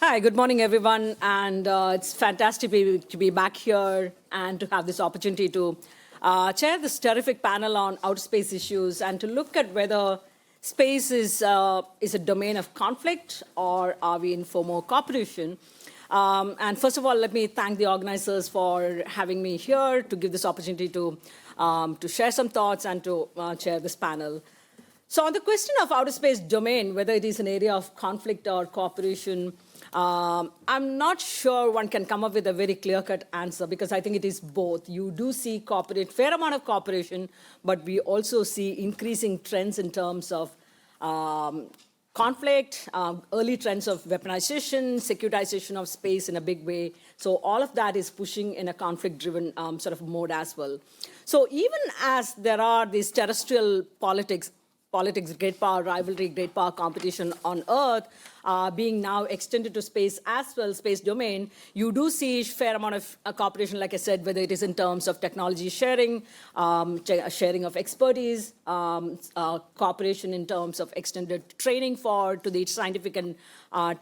Hi, good morning, everyone. And it's fantastic to be back here and to have this opportunity to chair this terrific panel on outer space issues and to look at whether space is a domain of conflict or are we in for more cooperation. And first of all, let me thank the organizers for having me here to give this opportunity to share some thoughts and to chair this panel. So on the question of outer space domain, whether it is an area of conflict or cooperation, I'm not sure one can come up with a very clear-cut answer because I think it is both. You do see fair amount of cooperation, but we also see increasing trends in terms of conflict, early trends of weaponization, securitization of space in a big way. So all of that is pushing in a conflict-driven sort of mode as well. So even as there are these terrestrial politics, great power rivalry, great power competition on Earth, being now extended to space as well, space domain, you do see a fair amount of cooperation, like I said, whether it is in terms of technology sharing, sharing of expertise, cooperation in terms of extended training to the scientific and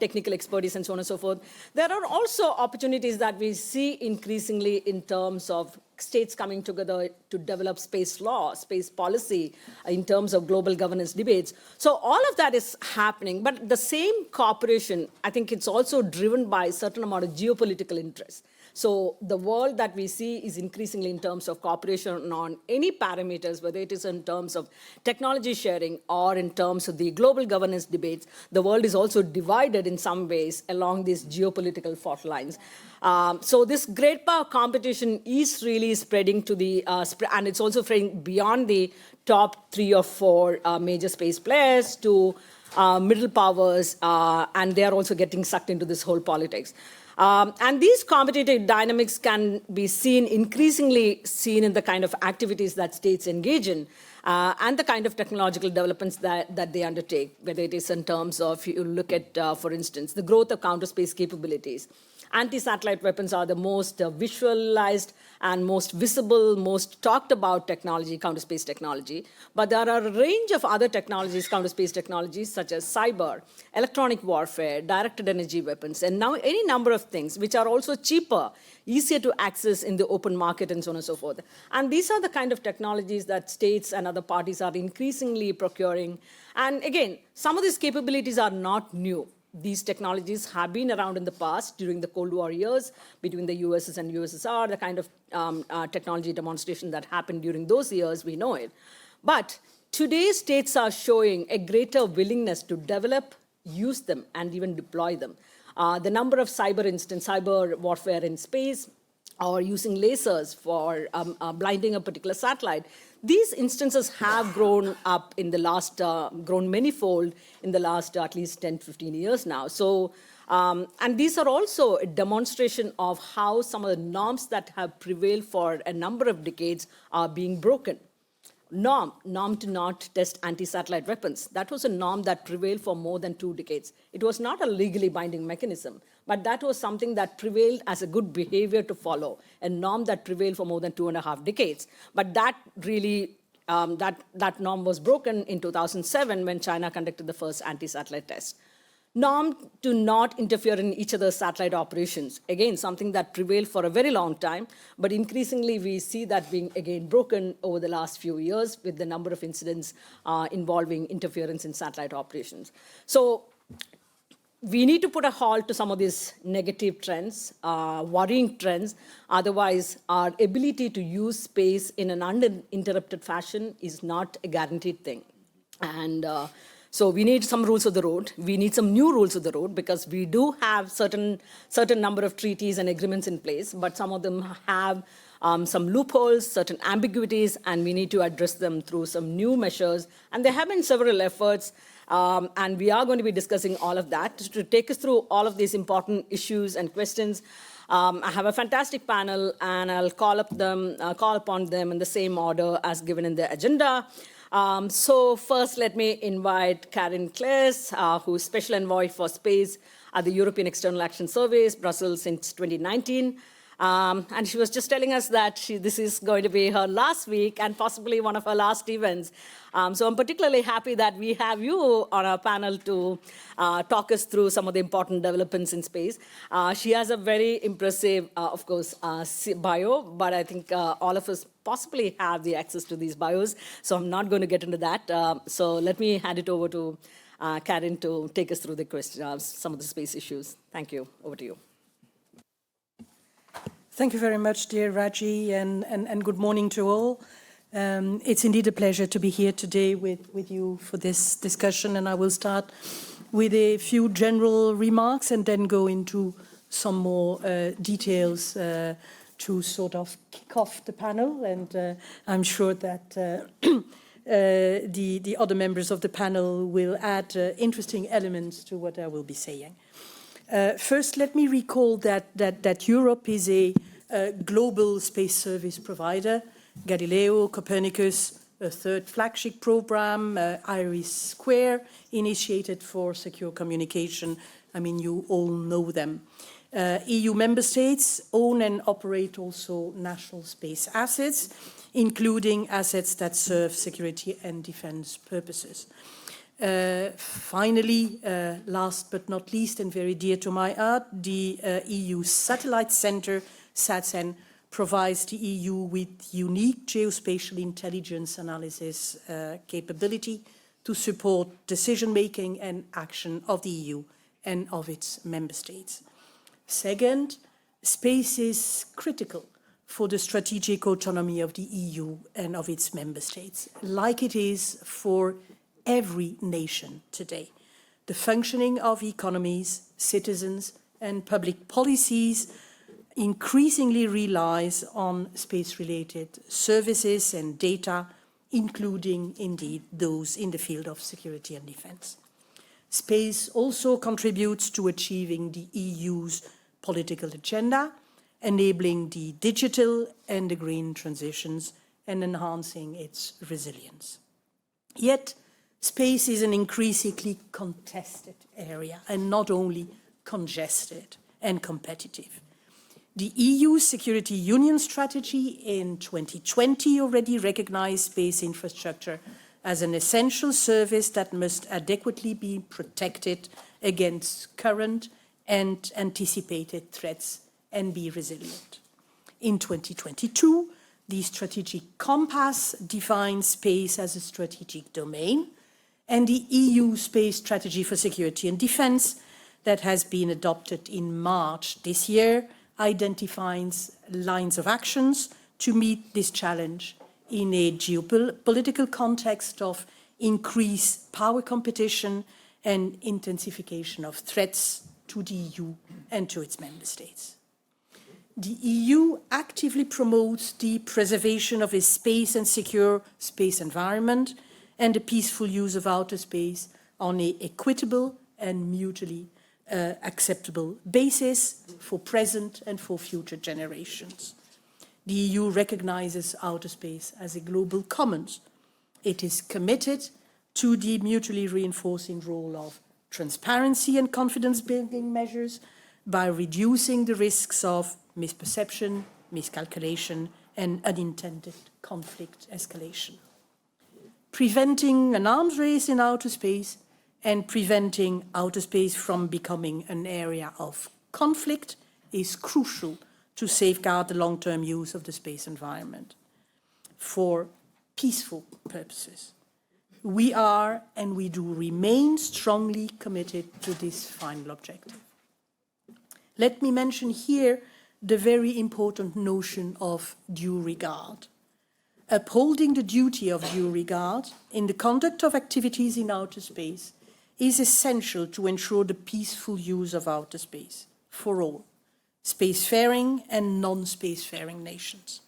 technical expertise and so on and so forth. There are also opportunities that we see increasingly in terms of states coming together to develop space law, space policy in terms of global governance debates. So all of that is happening, but the same cooperation, I think it's also driven by a certain amount of geopolitical interest. So the world that we see is increasingly in terms of cooperation on any parameters, whether it is in terms of technology sharing or in terms of the global governance debates. The world is also divided in some ways along these geopolitical fault lines. So this great power competition is really spreading to the, and it's also spreading beyond the top 3 or 4 major space players to middle powers, and they're also getting sucked into this whole politics. And these competitive dynamics can be increasingly seen in the kind of activities that states engage in and the kind of technological developments that they undertake, whether it is in terms of, you look at, for instance, the growth of counter space capabilities. Anti-satellite weapons are the most visualized and most visible, most talked about technology, counter space technology. But there are a range of other technologies, counter space technologies, such as cyber, electronic warfare, directed energy weapons, and now any number of things which are also cheaper, easier to access in the open market, and so on and so forth. And these are the kind of technologies that states and other parties are increasingly procuring. And again, some of these capabilities are not new. These technologies have been around in the past during the Cold War years between the USS and USSR, the kind of technology demonstration that happened during those years, we know it. But today, states are showing a greater willingness to develop, use them, and even deploy them. The number of cyber warfare in space, or using lasers for blinding a particular satellite. These instances have grown up in the last, grown manyfold in the last at least 10, 15 years now. So, and these are also a demonstration of how some of the norms that have prevailed for a number of decades are being broken. Norm to not test anti-satellite weapons. That was a norm that prevailed for more than 2 decades. It was not a legally binding mechanism, but that was something that prevailed as a good behavior to follow, a norm that prevailed for more than 2.5 decades. But that really, that norm was broken in 2007 when China conducted the first anti-satellite test. Norm to not interfere in each other's satellite operations. Again, something that prevailed for a very long time, but increasingly we see that being again broken over the last few years with the number of incidents involving interference in satellite operations. So we need to put a halt to some of these negative trends, worrying trends. Otherwise, our ability to use space in an uninterrupted fashion is not a guaranteed thing. And so we need some rules of the road. We need some new rules of the road because we do have certain number of treaties and agreements in place, but some of them have some loopholes, certain ambiguities, and we need to address them through some new measures. And there have been several efforts, and we are going to be discussing all of that. To take us through all of these important issues and questions, I have a fantastic panel, and I'll call upon them in the same order as given in the agenda. So first, let me invite Karen Claes, who's Special Envoy for Space at the European External Action Service, Brussels since 2019. And she was just telling us that this is going to be her last week and possibly one of her last events. So I'm particularly happy that we have you on our panel to talk us through some of the important developments in space. She has a very impressive, of course, bio, but I think all of us possibly have the access to these bios, so I'm not going to get into that. So let me hand it over to Karen to take us through the questions, some of the space issues. Thank you. Over to you. Thank you very much, dear Raji, and good morning to all. It's indeed a pleasure to be here today with you for this discussion, and I will start with a few general remarks and then go into some more details to sort of kick off the panel, and I'm sure that the other members of the panel will add interesting elements to what I will be saying. First, let me recall that Europe is a global space service provider. Galileo, Copernicus, a third flagship program, IRIS², initiated for secure communication. I mean, you all know them. EU member states own and operate also national space assets, including assets that serve security and defense purposes. Finally, last but not least, and very dear to my heart, the EU Satellite Center, SATCEN, provides the EU with unique geospatial intelligence analysis capability to support decision-making and action of the EU and of its member states. Second, space is critical for the strategic autonomy of the EU and of its member states, like it is for every nation today. The functioning of economies, citizens, and public policies increasingly relies on space-related services and data, including, indeed, those in the field of security and defense. Space also contributes to achieving the EU's political agenda, enabling the digital and the green transitions and enhancing its resilience. Yet, space is an increasingly contested area and not only congested and competitive. The EU Security Union strategy in 2020 already recognized space infrastructure as an essential service that must adequately be protected against current and anticipated threats and be resilient. In 2022, the strategic compass defines space as a strategic domain, and the EU Space Strategy for Security and Defense that has been adopted in March this year identifies lines of actions to meet this challenge in a geopolitical context of increased power competition and intensification of threats to the EU and to its member states. The EU actively promotes the preservation of a space and secure space environment and the peaceful use of outer space on an equitable and mutually acceptable basis for present and for future generations. The EU recognizes outer space as a global commons. It is committed to the mutually reinforcing role of transparency and confidence-building measures by reducing the risks of misperception, miscalculation, and unintended conflict escalation. Preventing an arms race in outer space and preventing outer space from becoming an area of conflict is crucial to safeguard the long-term use of the space environment for peaceful purposes. We are and we do remain strongly committed to this final objective. Let me mention here the very important notion of due regard. Upholding the duty of due regard in the conduct of activities in outer space is essential to ensure the peaceful use of outer space for all, spacefaring and non-spacefaring nations.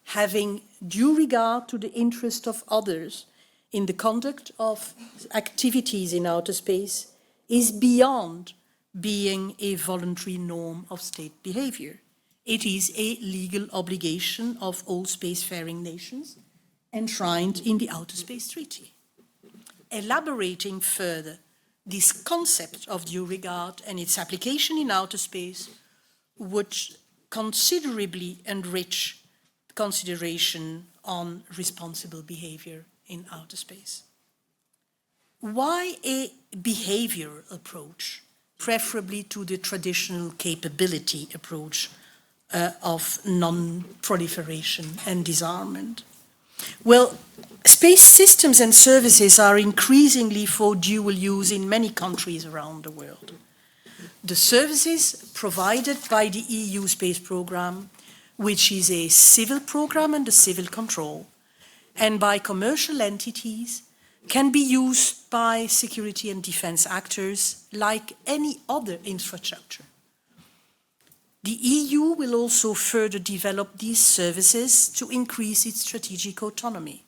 Having due regard to the interest of others in the conduct of activities in outer space is beyond being a voluntary norm of state behavior. It is a legal obligation of all spacefaring nations enshrined in the Outer Space Treaty. Elaborating further this concept of due regard and its application in outer space would considerably enrich consideration on responsible behavior in outer space. Why a behavior approach, preferably to the traditional capability approach of non-proliferation and disarmament? Well, space systems and services are increasingly for dual use in many countries around the world. The services provided by the EU space program, which is a civil program under civil control, and by commercial entities, can be used by security and defense actors like any other infrastructure. The EU will also further develop these services to increase its strategic autonomy.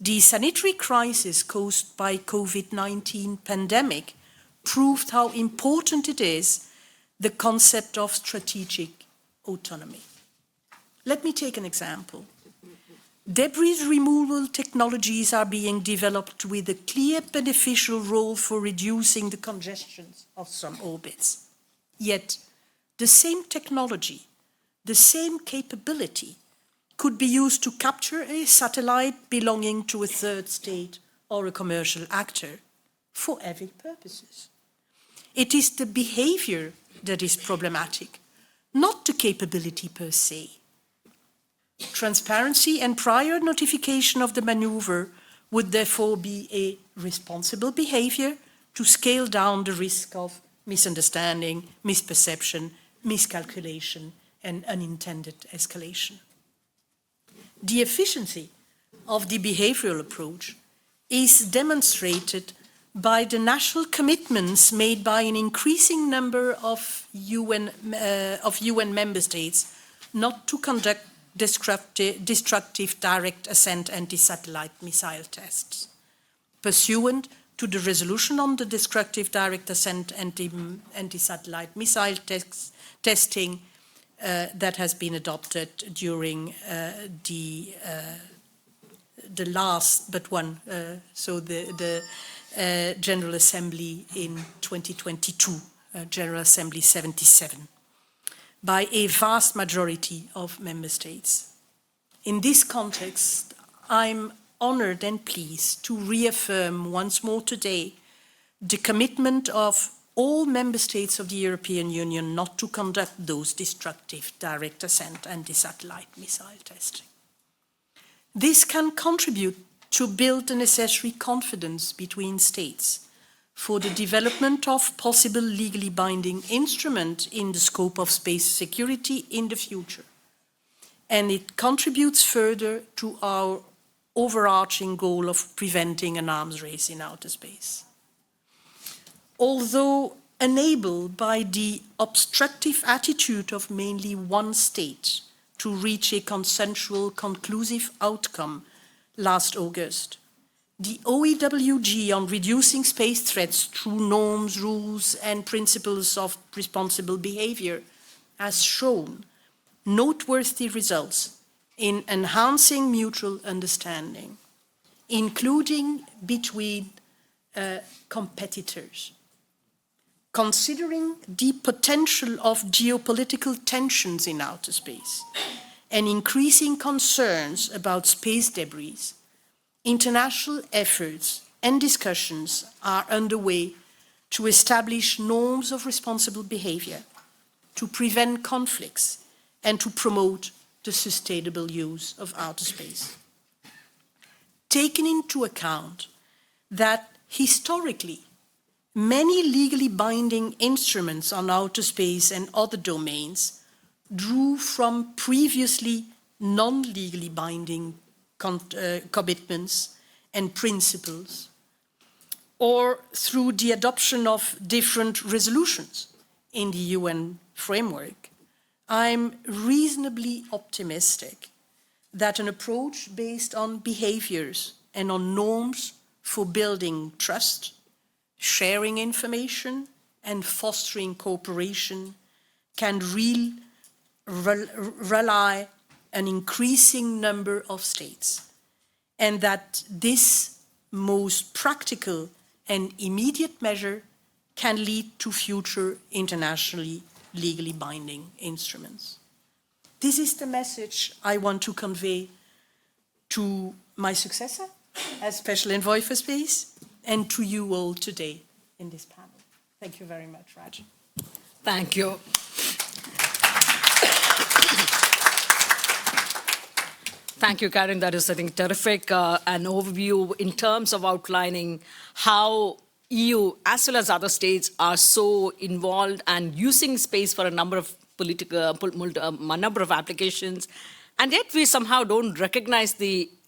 The sanitary crisis caused by COVID-19 pandemic proved how important it is, the concept of strategic autonomy. Let me take an example. Debris removal technologies are being developed with a clear beneficial role for reducing the congestions of some orbits. Yet, the same technology, the same capability could be used to capture a satellite belonging to a third state or a commercial actor for every purposes. It is the behavior that is problematic, not the capability per se. Transparency and prior notification of the maneuver would therefore be a responsible behavior to scale down the risk of misunderstanding, misperception, miscalculation, and unintended escalation. The efficiency of the behavioral approach is demonstrated by the national commitments made by an increasing number of UN member states not to conduct destructive direct ascent anti-satellite missile tests. Pursuant to the resolution on the destructive direct ascent anti-satellite missile testing that has been adopted during the last but one, so the General Assembly in 2022, General Assembly 77, by a vast majority of member states. In this context, I'm honored and pleased to reaffirm once more today the commitment of all member states of the European Union not to conduct those destructive direct ascent anti-satellite missile testing. This can contribute to build the necessary confidence between states for the development of possible legally binding instrument in the scope of space security in the future. And it contributes further to our overarching goal of preventing an arms race in outer space. Although enabled by the obstructive attitude of mainly one state to reach a consensual, conclusive outcome last August, the OEWG on reducing space threats through norms, rules, and principles of responsible behavior has shown noteworthy results in enhancing mutual understanding, including between competitors. Considering the potential of geopolitical tensions in outer space and increasing concerns about space debris, international efforts and discussions are underway to establish norms of responsible behavior, to prevent conflicts, and to promote the sustainable use of outer space. Taking into account that historically, many legally binding instruments on outer space and other domains drew from previously non-legally binding commitments and principles, or through the adoption of different resolutions in the UN framework, I'm reasonably optimistic that an approach based on behaviors and on norms for building trust, sharing information, and fostering cooperation can rely an increasing number of states, and that this most practical and immediate measure can lead to future internationally legally binding instruments. this is the message I want to convey to my successor as Special Envoy for Space and to you all today in this panel. Thank you very much, Raj. Thank you. Thank you, Karen. That is, I think, terrific, an overview in terms of outlining how EU, as well as other states, are so involved and using space for a number of number of applications, and yet we somehow don't recognize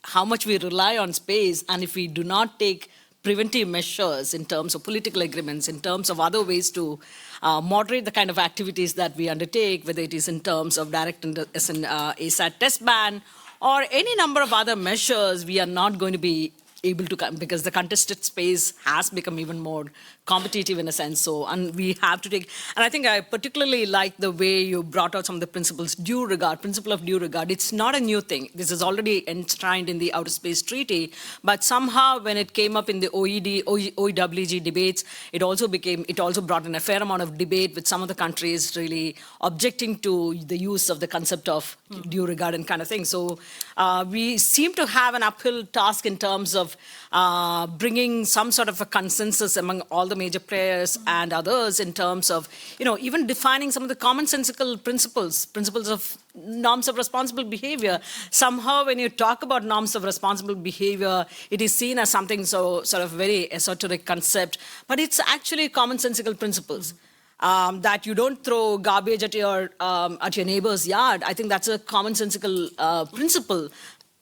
how much we rely on space, and if we do not take preventive measures in terms of political agreements, in terms of other ways to moderate the kind of activities that we undertake, whether it is in terms of direct ASAT test ban, or any number of other measures, we are not going to be able to, because the contested space has become even more competitive in a sense. So, and we have to take, and I think I particularly like the way you brought out some of the principles, principle of due regard. It's not a new thing. This is already enshrined in the Outer Space Treaty, but somehow when it came up in the OEWG debates, it also brought in a fair amount of debate with some of the countries really objecting to the use of the concept of due regard and kind of thing. So we seem to have an uphill task in terms of bringing some sort of a consensus among all the major players and others in terms of, even defining some of the commonsensical principles of norms of responsible behavior. Somehow when you talk about norms of responsible behavior, it is seen as something so sort of very esoteric concept, but it's actually commonsensical principles. That you don't throw garbage at your neighbor's yard. I think that's a commonsensical principle.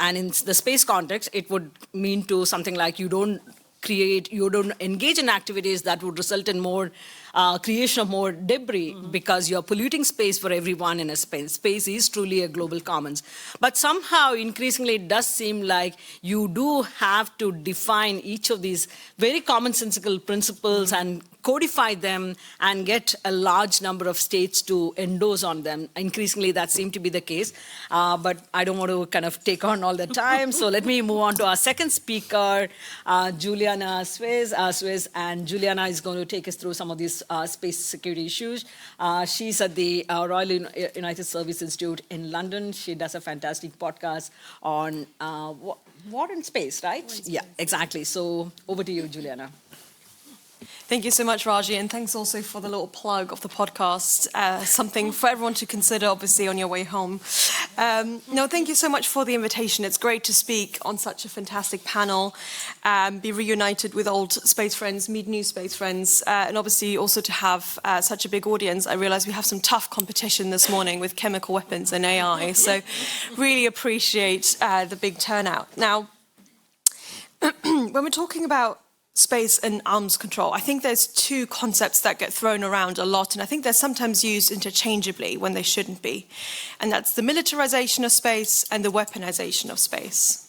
And in the space context, it would mean to something like you don't engage in activities that would result in more creation of more debris because you're polluting space for everyone in a space. Space is truly a global commons. But somehow, increasingly, it does seem like you do have to define each of these very commonsensical principles and codify them and get a large number of states to endorse on them. Increasingly, that seemed to be the case. But I don't want to kind of take on all the time. So let me move on to our second speaker, Juliana Suez. And Juliana is going to take us through some of these space security issues. She's at the Royal United Service Institute in London. She does a fantastic podcast on war in space, right? Yeah, exactly. So over to you, Juliana. Thank you so much, Raji, and thanks also for the little plug of the podcast, something for everyone to consider, obviously, on your way home. No, thank you so much for the invitation. It's great to speak on such a fantastic panel, be reunited with old space friends, meet new space friends, and obviously also to have such a big audience. I realize we have some tough competition this morning with chemical weapons and AI, so really appreciate the big turnout. Now, when we're talking about space and arms control, I think there's two concepts that get thrown around a lot, and I think they're sometimes used interchangeably when they shouldn't be. And that's the militarization of space and the weaponization of space.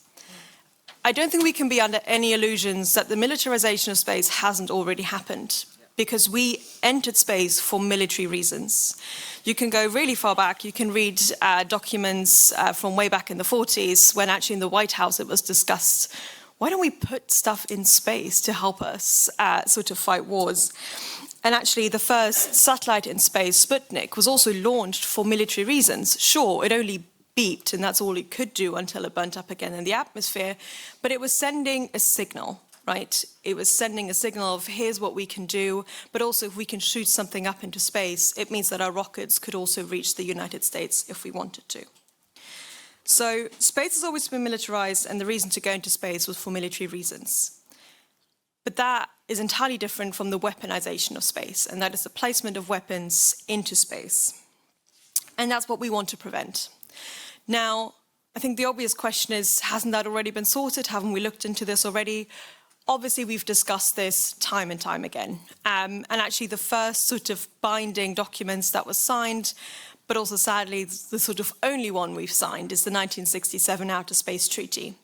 I don't think we can be under any illusions that the militarization of space hasn't already happened, because we entered space for military reasons. You can go really far back. You can read documents from way back in the 40s, when actually in the White House it was discussed, why don't we put stuff in space to help us sort of fight wars? And actually, the first satellite in space, Sputnik, was also launched for military reasons. Sure, it only beeped, and that's all it could do until it burnt up again in the atmosphere. But it was sending a signal, right? It was sending a signal of here's what we can do, but also if we can shoot something up into space, it means that our rockets could also reach the United States if we wanted to. So space has always been militarized, and the reason to go into space was for military reasons. But that is entirely different from the weaponization of space, and that is the placement of weapons into space. And that's what we want to prevent. Now, I think the obvious question is, hasn't that already been sorted? Haven't we looked into this already? Obviously, we've discussed this time and time again. And actually, the first sort of binding documents that was signed, but also sadly, the sort of only one we've signed is the 1967 Outer Space Treaty.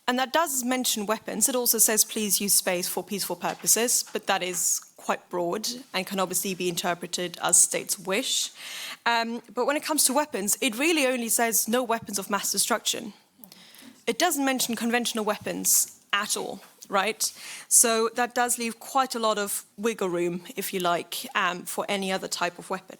And that does mention weapons. It also says, please use space for peaceful purposes, but that is quite broad and can obviously be interpreted as states wish. But when it comes to weapons, it really only says no weapons of mass destruction. It doesn't mention conventional weapons at all, right? So that does leave quite a lot of wiggle room, if you like, for any other type of weapon.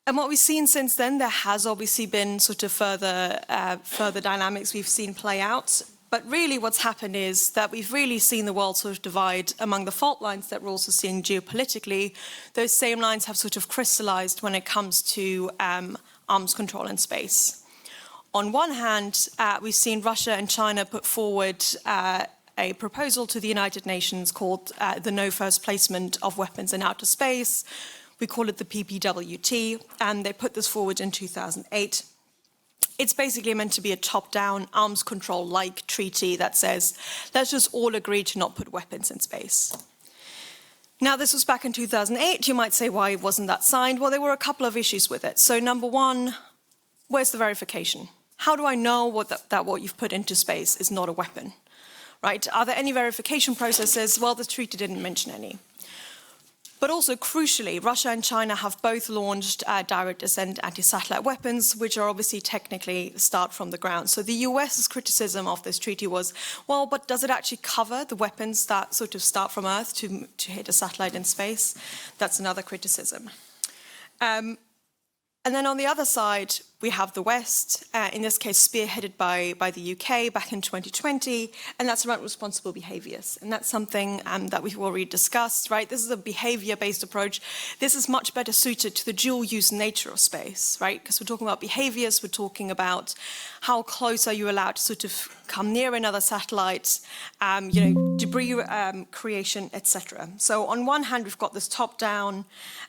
And what we've seen since then, there has obviously been sort of further dynamics we've seen play out. But really what's happened is that we've really seen the world sort of divide among the fault lines that we're also seeing geopolitically. Those same lines have sort of crystallized when it comes to arms control in space. On one hand, we've seen Russia and China put forward a proposal to the United Nations called the No First Placement of Weapons in Outer Space. We call it the PPWT, and they put this forward in 2008. It's basically meant to be a top-down arms control-like treaty that says, let's just all agree to not put weapons in space. Now, this was back in 2008. You might say, why wasn't that signed? Well, there were a couple of issues with it. So number one, where's the verification? How do I know that what you've put into space is not a weapon? Right? Are there any verification processes? Well, the treaty didn't mention any. But also, crucially, Russia and China have both launched direct ascent anti-satellite weapons, which are obviously technically start from the ground. So the US's criticism of this treaty was, well, but does it actually cover the weapons that sort of start from Earth to hit a satellite in space? That's another criticism. And then on the other side, we have the West, in this case spearheaded by the UK back in 2020, and that's around responsible behaviours. And that's something that we've already discussed, right? This is a behaviour-based approach. This is much better suited to the dual-use nature of space, right? Because we're talking about behaviours, we're talking about how close are you allowed to sort of come near another satellite, debris creation, etc. So on one hand, we've got this top-down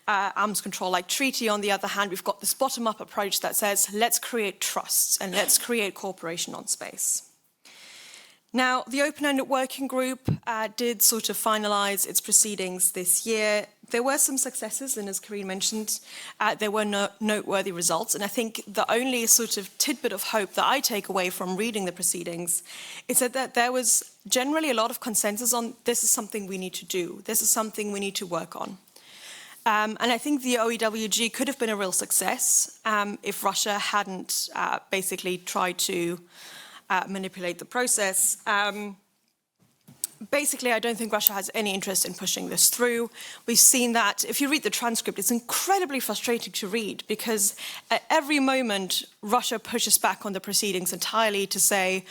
arms control-like treaty. On the other hand, we've got this bottom-up approach that says, let's create trust and let's create cooperation on space. Now, the open-ended working group did sort of finalise its proceedings this year. There were some successes, and as Karine mentioned, there were noteworthy results. And I think the only sort of tidbit of hope that I take away from reading the proceedings is that there was generally a lot of consensus on this is something we need to do. This is something we need to work on. And I think the OEWG could have been a real success if Russia hadn't basically tried to manipulate the process. Basically, I don't think Russia has any interest in pushing this through. We've seen that, if you read the transcript, it's incredibly frustrating to read because at every moment, Russia pushes back on the proceedings entirely to say,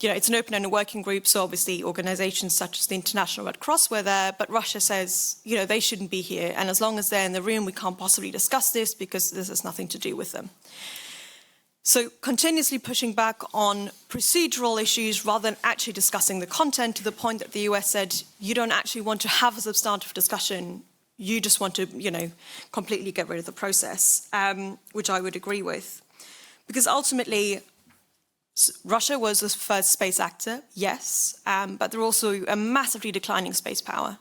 it's an open-ended working group, so obviously organizations such as the International Red Cross were there, but Russia says, they shouldn't be here, and as long as they're in the room, we can't possibly discuss this because this has nothing to do with them. So continuously pushing back on procedural issues rather than actually discussing the content, to the point that the US said, you don't actually want to have a substantive discussion, you just want to, completely get rid of the process, which I would agree with. Because ultimately, Russia was the first space actor, yes, but they're also a massively declining space power.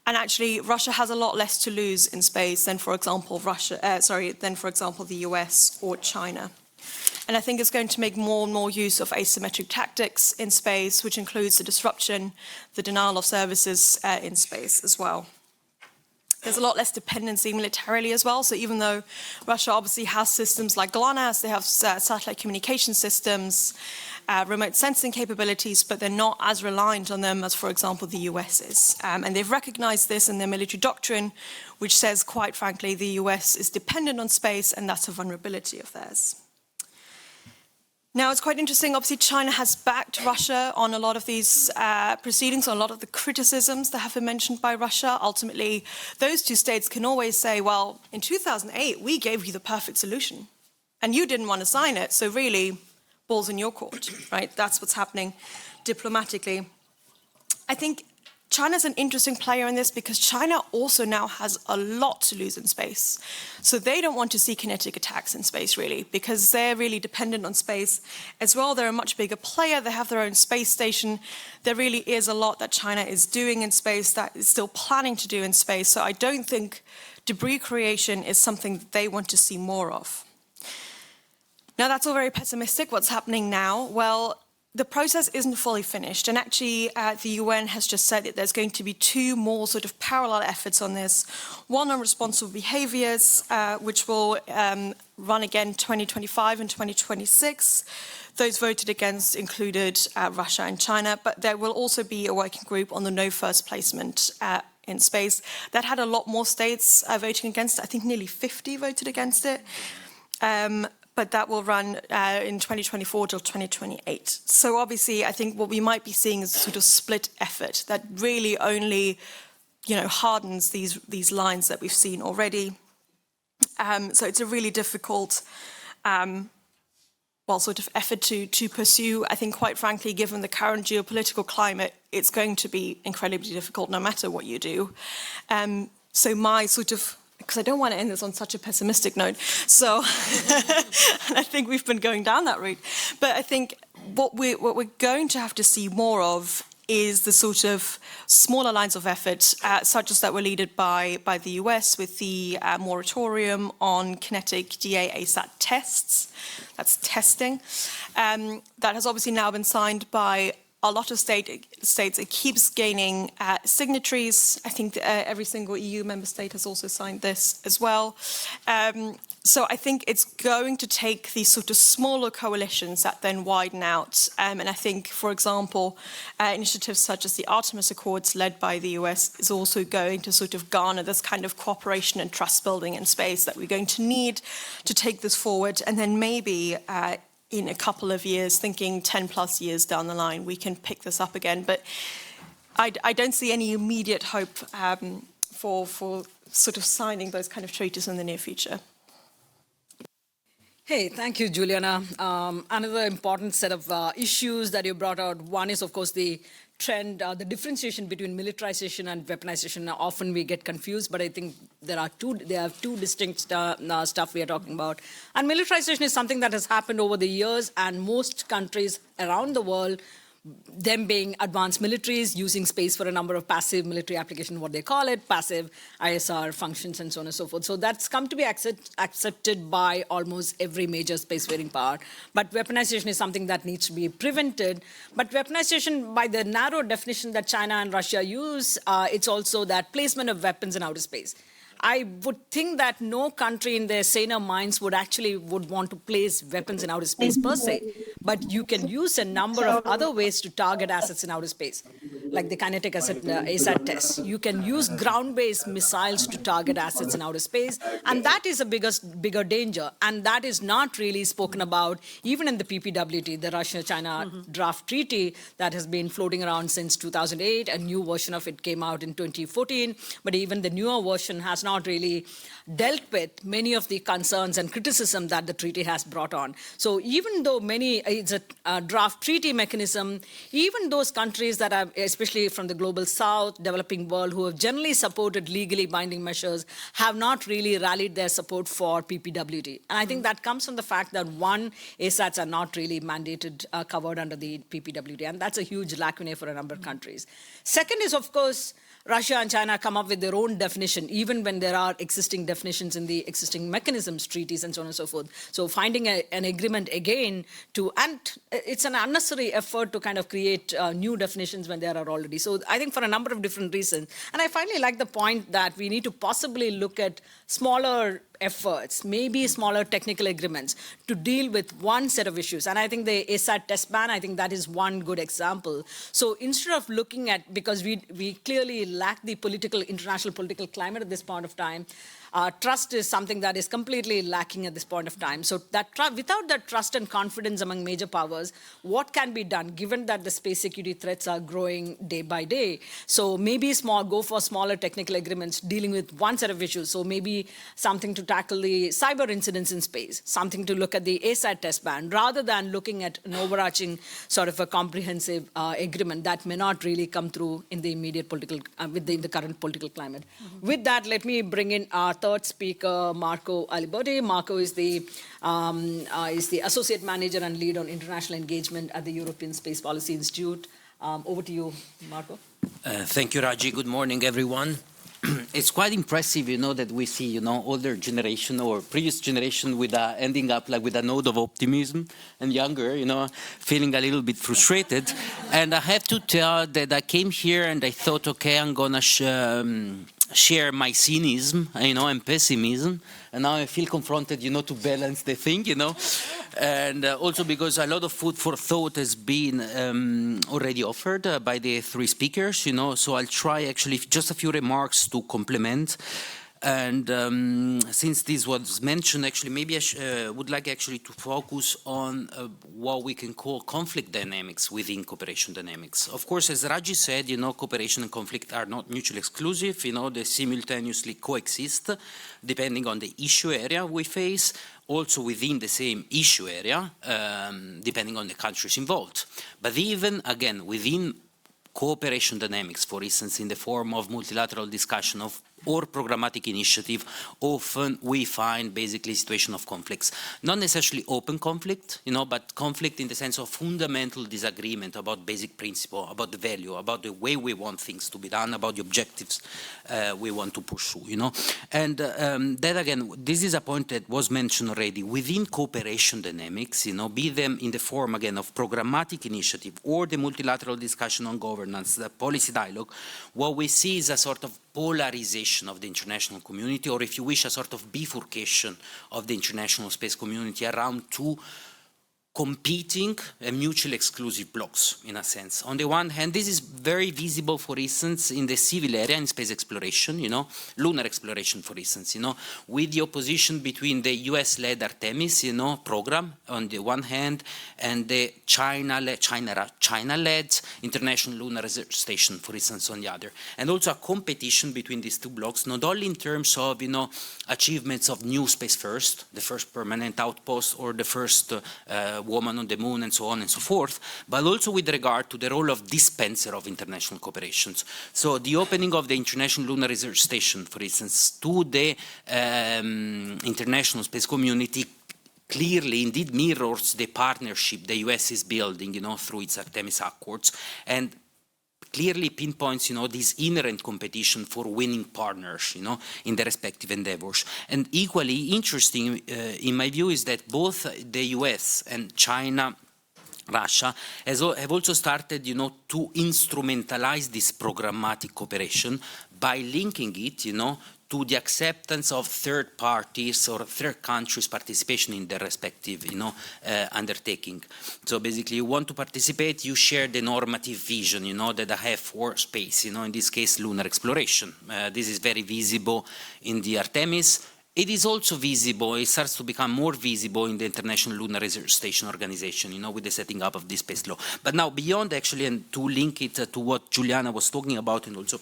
And actually, Russia has a lot less to lose in space than, for example, the US or China. And I think it's going to make more and more use of asymmetric tactics in space, which includes the disruption, the denial of services in space as well. There's a lot less dependency militarily as well. So even though Russia obviously has systems like GLONASS, they have satellite communication systems, remote sensing capabilities, but they're not as reliant on them as, for example, the US is. And they've recognized this in their military doctrine, which says, quite frankly, the US is dependent on space, and that's a vulnerability of theirs. Now, it's quite interesting. Obviously, China has backed Russia on a lot of these proceedings, on a lot of the criticisms that have been mentioned by Russia. Ultimately, those two states can always say, well, in 2008, we gave you the perfect solution, and you didn't want to sign it, so really, ball's in your court, right? That's what's happening diplomatically. I think China's an interesting player in this because China also now has a lot to lose in space. So they don't want to see kinetic attacks in space, really, because they're really dependent on space as well. They're a much bigger player. They have their own space station. There really is a lot that China is doing in space, that is still planning to do in space. So I don't think debris creation is something that they want to see more of. Now, that's all very pessimistic. What's happening now? Well, the process isn't fully finished, and actually the UN has just said that there's going to be two more sort of parallel efforts on this. One on responsible behaviours, which will run again 2025 and 2026. Those voted against included Russia and China, but there will also be a working group on the no first placement in space. That had a lot more states voting against it. I think nearly 50 voted against it. But that will run in 2024 till 2028. So obviously, I think what we might be seeing is a sort of split effort that really only, hardens these lines that we've seen already. So it's a really difficult, sort of effort to pursue. I think, quite frankly, given the current geopolitical climate, it's going to be incredibly difficult no matter what you do. So my sort of, because I don't want to end this on such a pessimistic note, so and I think we've been going down that route. But I think what we're going to have to see more of is the sort of smaller lines of effort, such as that were led by the US with the moratorium on kinetic DA ASAT tests. That's testing. That has obviously now been signed by a lot of states. It keeps gaining signatories. I think every single EU member state has also signed this as well. So I think it's going to take these sort of smaller coalitions that then widen out. And I think, for example, initiatives such as the Artemis Accords led by the US is also going to sort of garner this kind of cooperation and trust building in space that we're going to need to take this forward. And then maybe in a couple of years, thinking 10 plus years down the line, we can pick this up again. But I don't see any immediate hope for sort of signing those kind of treaties in the near future. Hey, thank you, Juliana. Another important set of issues that you brought out, one is, of course, the trend, the differentiation between militarization and weaponization. Often we get confused, but I think there are two distinct stuff we are talking about. And militarization is something that has happened over the years, and most countries around the world, them being advanced militaries, using space for a number of passive military applications, what they call it, passive ISR functions and so on and so forth. So that's come to be accepted by almost every major spacefaring power. But weaponization is something that needs to be prevented. But weaponization, by the narrow definition that China and Russia use, it's also that placement of weapons in outer space. I would think that no country in their saner minds would want to place weapons in outer space per se, but you can use a number of other ways to target assets in outer space, like the kinetic ASAT tests. You can use ground-based missiles to target assets in outer space, and that is a bigger danger, and that is not really spoken about even in the PPWT, the Russia-China draft treaty that has been floating around since 2008. A new version of it came out in 2014, but even the newer version has not really dealt with many of the concerns and criticism that the treaty has brought on. So even though it's a draft treaty mechanism, even those countries that are, especially from the global south, developing world, who have generally supported legally binding measures, have not really rallied their support for PPWT. And I think that comes from the fact that, one, ASATs are not really mandated, covered under the PPWT, and that's a huge lacuna for a number of countries. Second is, of course, Russia and China come up with their own definition, even when there are existing definitions in the existing mechanisms, treaties, and so on and so forth. So finding an agreement again and it's an unnecessary effort to kind of create new definitions when there are already. So I think for a number of different reasons. And I finally like the point that we need to possibly look at smaller efforts, maybe smaller technical agreements to deal with one set of issues. And I think the ASAT test ban, I think that is one good example. So instead of looking at, because we clearly lack the international political climate at this point of time, trust is something that is completely lacking at this point of time. So that without that trust and confidence among major powers, what can be done, given that the space security threats are growing day by day? So maybe go for smaller technical agreements dealing with one set of issues. So maybe something to tackle the cyber incidents in space, something to look at the ASAT test ban, rather than looking at an overarching sort of a comprehensive agreement that may not really come through in the immediate political, within the current political climate. With that, let me bring in our third speaker, Marco Aliberti. Marco is the Associate Manager and Lead on International Engagement at the European Space Policy Institute. Over to you, Marco. Thank you, Raji. Good morning, everyone. It's quite impressive, that we see, older generation or previous generation with ending up like with a note of optimism, and younger, feeling a little bit frustrated. And I have to tell that I came here and I thought, okay, I'm gonna share my cynism, and pessimism, and now I feel confronted, to balance the thing, and also because a lot of food for thought has been already offered by the three speakers, so I'll try actually just a few remarks to complement. And since this was mentioned, actually, maybe I would like actually to focus on what we can call conflict dynamics within cooperation dynamics. Of course, as Raji said, cooperation and conflict are not mutually exclusive. They simultaneously coexist depending on the issue area we face, also within the same issue area, depending on the countries involved. But even, again, within cooperation dynamics, for instance, in the form of multilateral discussion or programmatic initiative, often we find basically a situation of conflicts. Not necessarily open conflict, but conflict in the sense of fundamental disagreement about basic principle, about the value, about the way we want things to be done, about the objectives we want to pursue, And that again, this is a point that was mentioned already. Within cooperation dynamics, be them in the form again of programmatic initiative or the multilateral discussion on governance, the policy dialogue, what we see is a sort of polarization of the international community, or if you wish, a sort of bifurcation of the international space community around two competing and mutually exclusive blocks, in a sense. On the one hand, this is very visible, for instance, in the civil area, in space exploration, lunar exploration, for instance, with the opposition between the US-led Artemis, program on the one hand, and the China-led International Lunar Research Station, for instance, on the other. And also a competition between these two blocks, not only in terms of, achievements of new space first, the first permanent outpost or the first woman on the moon and so on and so forth, but also with regard to the role of dispenser of international cooperations. So the opening of the International Lunar Research Station, for instance, to the international space community clearly indeed mirrors the partnership the US is building, through its Artemis Accords, and clearly pinpoints, this inherent competition for winning partners, in the respective endeavors. And equally interesting, in my view, is that both the US and China, Russia, have also started, to instrumentalize this programmatic cooperation by linking it, to the acceptance of third parties or third countries' participation in their respective, undertaking. So basically, you want to participate, you share the normative vision, that I have for space, in this case, lunar exploration. This is very visible in the Artemis. It is also visible, it starts to become more visible in the International Lunar Research Station organization, with the setting up of this space law. But now, beyond actually, and to link it to what Juliana was talking about, and also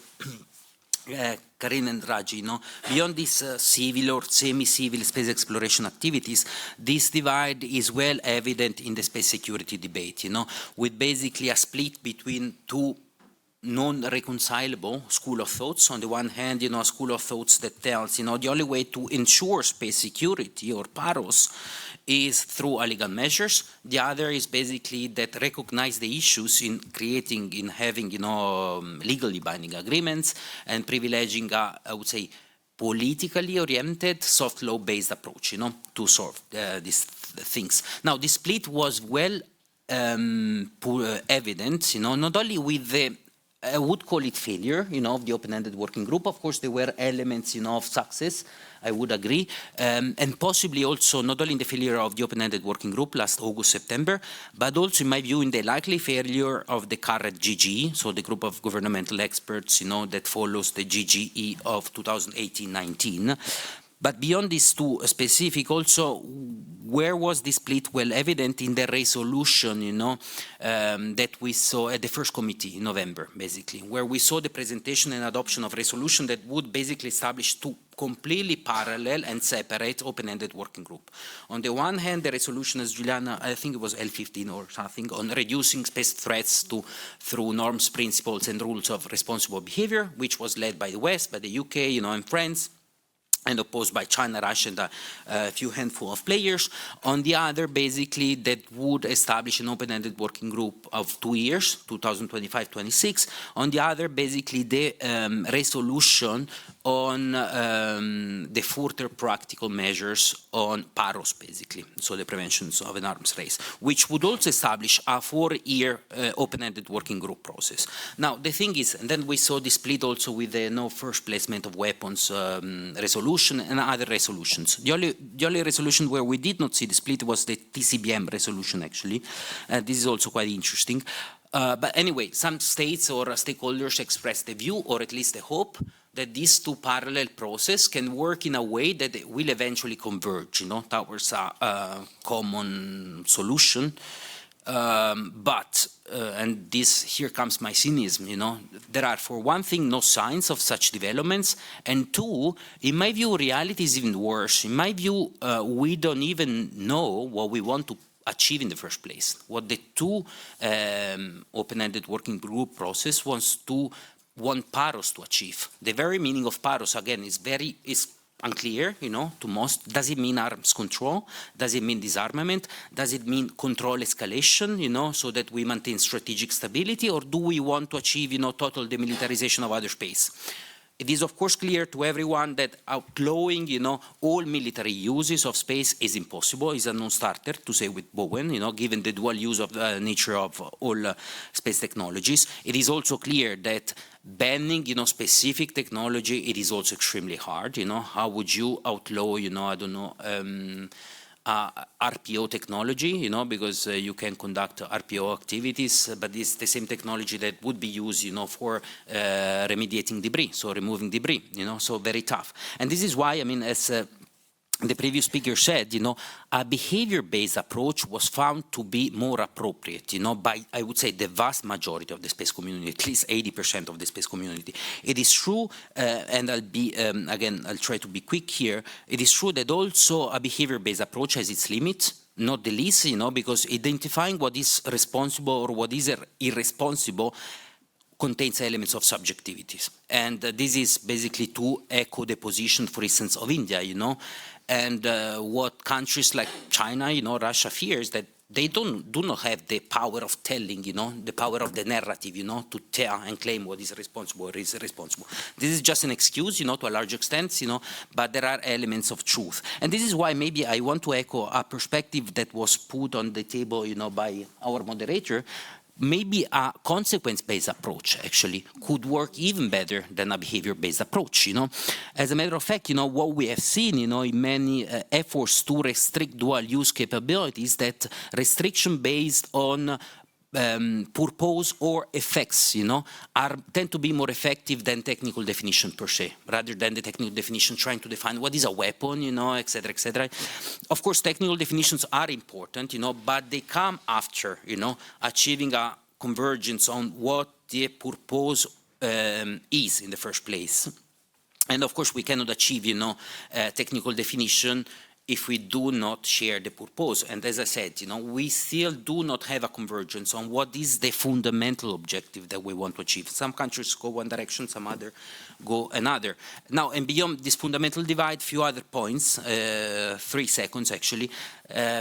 Karin and Raji, beyond these civil or semi-civil space exploration activities, this divide is well evident in the space security debate, with basically a split between two non-reconcilable school of thoughts. On the one hand, a school of thoughts that tells, the only way to ensure space security or PAROS is through legal measures. The other is basically that recognize the issues in creating, in having, legally binding agreements and privileging, I would say, politically oriented, soft law-based approach, to solve these things. Now, the split was well evident, not only with the I would call it failure, of the open-ended working group. Of course, there were elements, of success, I would agree, and possibly also not only in the failure of the open-ended working group last August, September, but also in my view in the likely failure of the current GGE, so the group of governmental experts, that follows the GGE of 2018-19. But beyond these two specific, also, where was this split? Well, evident in the resolution, that we saw at the first committee in November, basically, where we saw the presentation and adoption of resolution that would basically establish two completely parallel and separate open-ended working group. On the one hand, the resolution, as Juliana, I think it was L15 or something, on reducing space threats through norms, principles, and rules of responsible behavior, which was led by the West, by the UK, and France, and opposed by China, Russia, and a few handful of players. On the other, basically, that would establish an open-ended working group of 2 years, 2025-26. On the other, basically, the resolution on the further practical measures on PAROS, basically, so the prevention of an arms race, which would also establish a 4-year open-ended working group process. Now, the thing is, and then we saw the split also with the no first placement of weapons resolution and other resolutions. The only resolution where we did not see the split was the TCBM resolution, actually. This is also quite interesting. But anyway, some states or stakeholders expressed the view, or at least the hope, that these two parallel processes can work in a way that it will eventually converge, towards a common solution. And here comes my cynism, there are, for one thing, no signs of such developments, and two, in my view, reality is even worse. In my view, we don't even know what we want to achieve in the first place. What the two open-ended working group process want PAROS to achieve. The very meaning of PAROS, again, is unclear, to most. Does it mean arms control? Does it mean disarmament? Does it mean control escalation, so that we maintain strategic stability? Or do we want to achieve, total demilitarization of outer space? It is, of course, clear to everyone that outlawing, all military uses of space is impossible, is a non-starter, to say with Bowen, given the dual use of the nature of all space technologies. It is also clear that banning, specific technology, it is also extremely hard, How would you outlaw, I don't know, RPO technology, because you can conduct RPO activities, but it's the same technology that would be used, for remediating debris, so removing debris, so very tough. And this is why, as the previous speaker said, a behavior-based approach was found to be more appropriate, by, I would say, the vast majority of the space community, at least 80% of the space community. It is true, and I'll be, again, I'll try to be quick here, it is true that also a behavior-based approach has its limits, not the least, because identifying what is responsible or what is irresponsible contains elements of subjectivities. And this is basically to echo the position, for instance, of India, and what countries like China, Russia fears that they do not have the power of telling, the power of the narrative, to tell and claim what is responsible or is irresponsible. This is just an excuse, to a large extent, but there are elements of truth. And this is why maybe I want to echo a perspective that was put on the table, by our moderator. Maybe a consequence-based approach actually could work even better than a behavior-based approach, As a matter of fact, what we have seen, in many efforts to restrict dual-use capabilities, that restriction based on purpose or effects, tend to be more effective than technical definition per se, rather than the technical definition trying to define what is a weapon, et cetera, et cetera. Of course, technical definitions are important, but they come after, achieving a convergence on what the purpose is in the first place. And of course, we cannot achieve, technical definition if we do not share the purpose. And as I said, we still do not have a convergence on what is the fundamental objective that we want to achieve. Some countries go one direction, some other go another. Now, and beyond this fundamental divide, few other points, 3 seconds actually,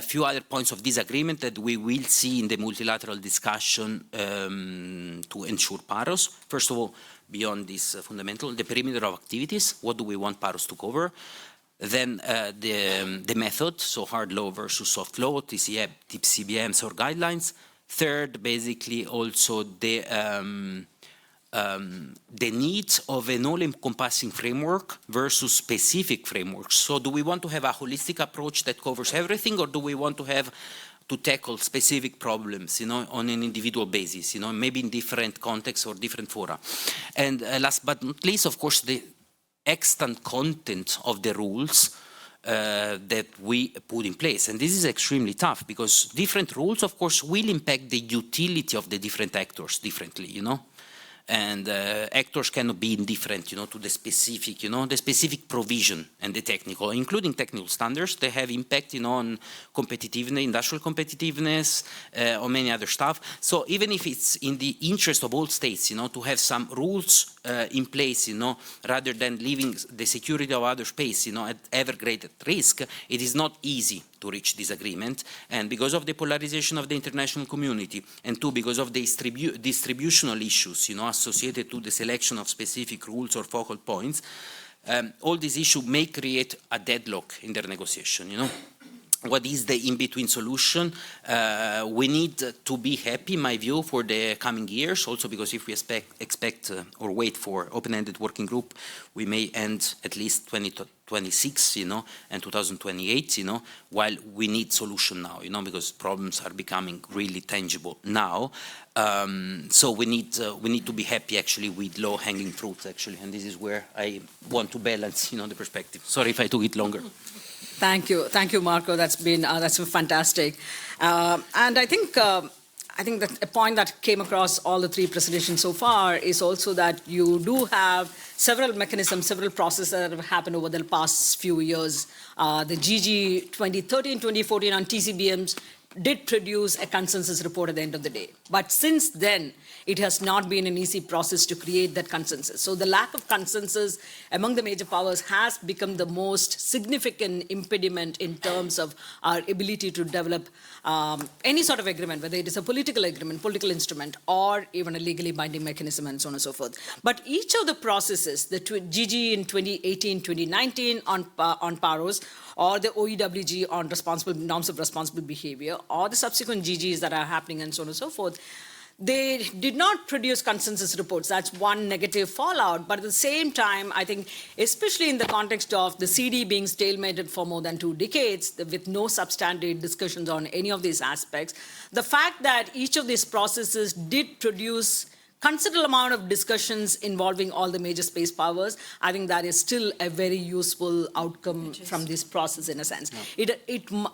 few other points of disagreement that we will see in the multilateral discussion to ensure PAROS. First of all, beyond this fundamental, the perimeter of activities, what do we want PAROS to cover? Then the method, so hard law versus soft law, TCBMs or guidelines. Third, basically also the needs of an all-encompassing framework versus specific frameworks. So do we want to have a holistic approach that covers everything, or do we want to tackle specific problems, on an individual basis, maybe in different contexts or different fora? And last but not least, of course, the extant content of the rules that we put in place. And this is extremely tough because different rules, of course, will impact the utility of the different actors differently, And actors cannot be indifferent, to the specific provision and the technical, including technical standards. They have impact, on competitiveness, industrial competitiveness, on many other stuff. So even if it's in the interest of all states, to have some rules in place, rather than leaving the security of outer space, at ever greater risk, it is not easy to reach this agreement. And because of the polarization of the international community, and two, because of the distributional issues, associated to the selection of specific rules or focal points, all these issues may create a deadlock in their negotiation, What is the in-between solution? We need to be happy, in my view, for the coming years, also because if we expect or wait for open-ended working group, we may end at least 2026, and 2028, while we need solution now, because problems are becoming really tangible now. So we need to be happy, actually, with low-hanging fruits, actually, and this is where I want to balance, the perspective. Sorry if I took it longer. Thank you, Marco. That's been fantastic, and I think that a point that came across all the three presentations so far is also that you do have several mechanisms, several processes that have happened over the past few years. The GG 2013-2014 on TCBMs did produce a consensus report at the end of the day. But since then, it has not been an easy process to create that consensus. So the lack of consensus among the major powers has become the most significant impediment in terms of our ability to develop any sort of agreement, whether it is a political agreement, political instrument, or even a legally binding mechanism, and so on and so forth. But each of the processes, the GG in 2018-2019 on PAROS, or the OEWG on norms of responsible behavior, or the subsequent GGs that are happening, and so on and so forth, they did not produce consensus reports. That's one negative fallout. But at the same time, I think, especially in the context of the CD being stalemated for more than 2 decades, with no substantive discussions on any of these aspects, the fact that each of these processes did produce considerable amount of discussions involving all the major space powers, I think that is still a very useful outcome from this process, in a sense. Yeah.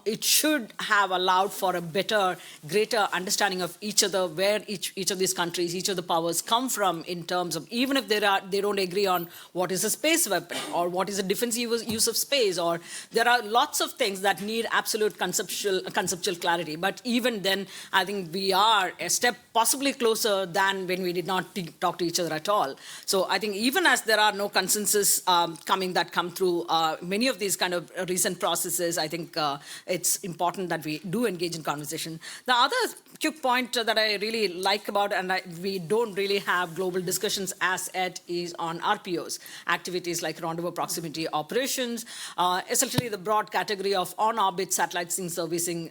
It should have allowed for a better, greater understanding of each other, where each of these countries, each of the powers come from in terms of, even if they don't agree on what is a space weapon or what is a defensive use of space, or there are lots of things that need absolute conceptual clarity. But even then, I think we are a step possibly closer than when we did not talk to each other at all. So I think even as there are no consensus come through many of these kind of recent processes, I think it's important that we do engage in conversation. The other quick point that I really like about, and we don't really have global discussions as yet, is on RPOs, activities like rendezvous proximity operations, essentially the broad category of on-orbit satellite servicing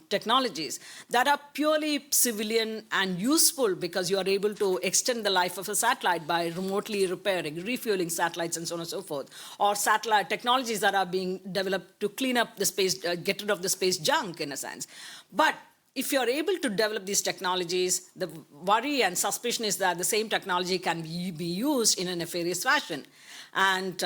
technologies that are purely civilian and useful because you are able to extend the life of a satellite by remotely repairing, refueling satellites, and so on and so forth, or satellite technologies that are being developed to clean up the space, get rid of the space junk, in a sense. But if you're able to develop these technologies, the worry and suspicion is that the same technology can be used in a nefarious fashion. And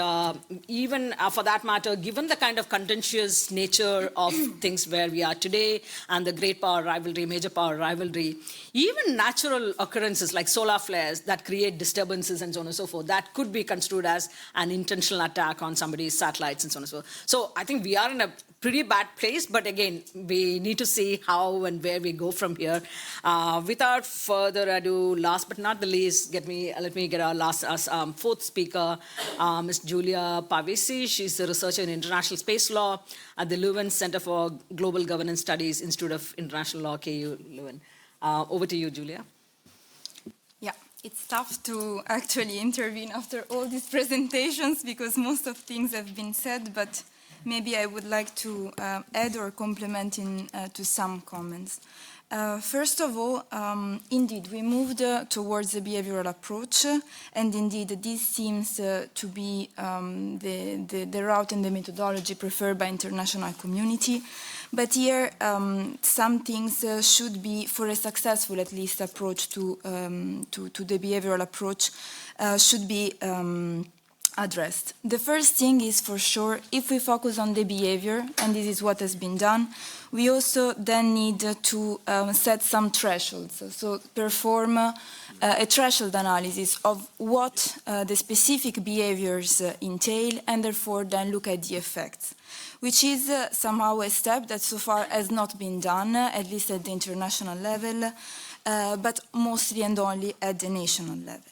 even for that matter, given the kind of contentious nature of things where we are today and the great power rivalry, major power rivalry, even natural occurrences like solar flares that create disturbances and so on and so forth, that could be construed as an intentional attack on somebody's satellites and so on and so forth. So I think we are in a pretty bad place, but again, we need to see how and where we go from here. Without further ado, last but not the least, let me get our fourth speaker, Ms. Giulia Pavesi. She's a researcher in international space law at the Leuven Center for Global Governance Studies, Institute of International Law, KU Leuven. Over to you, Giulia. Yeah, it's tough to actually intervene after all these presentations because most of things have been said, but maybe I would like to add or complement to some comments. First of all, indeed, we moved towards a behavioral approach, and indeed, this seems to be the route and the methodology preferred by international community. But here, some things should be, for a successful, at least, approach to the behavioral approach, should be addressed. The first thing is, for sure, if we focus on the behavior, and this is what has been done, we also then need to set some thresholds, so perform a threshold analysis of what the specific behaviors entail, and therefore then look at the effects, which is somehow a step that so far has not been done, at least at the international level, but mostly and only at the national level.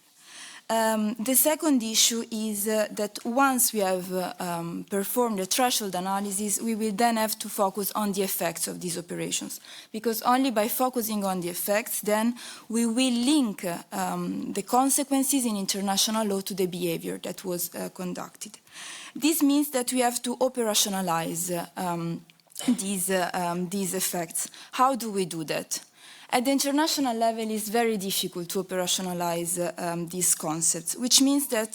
The second issue is that once we have performed a threshold analysis, we will then have to focus on the effects of these operations, because only by focusing on the effects, then we will link the consequences in international law to the behavior that was conducted. This means that we have to operationalize these effects. How do we do that? At the international level, it's very difficult to operationalize these concepts, which means that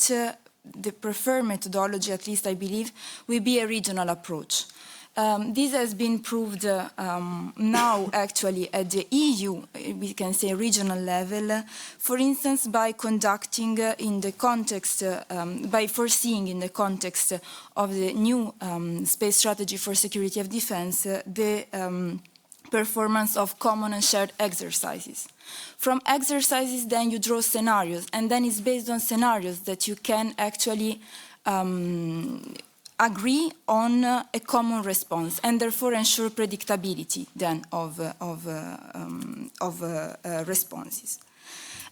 the preferred methodology, at least I believe, will be a regional approach. This has been proved now actually at the EU, we can say regional level, for instance, by conducting in the context, by foreseeing in the context of the new space strategy for security of defense, the performance of common and shared exercises. From exercises, then you draw scenarios, and then it's based on scenarios that you can actually agree on a common response, and therefore ensure predictability then of responses.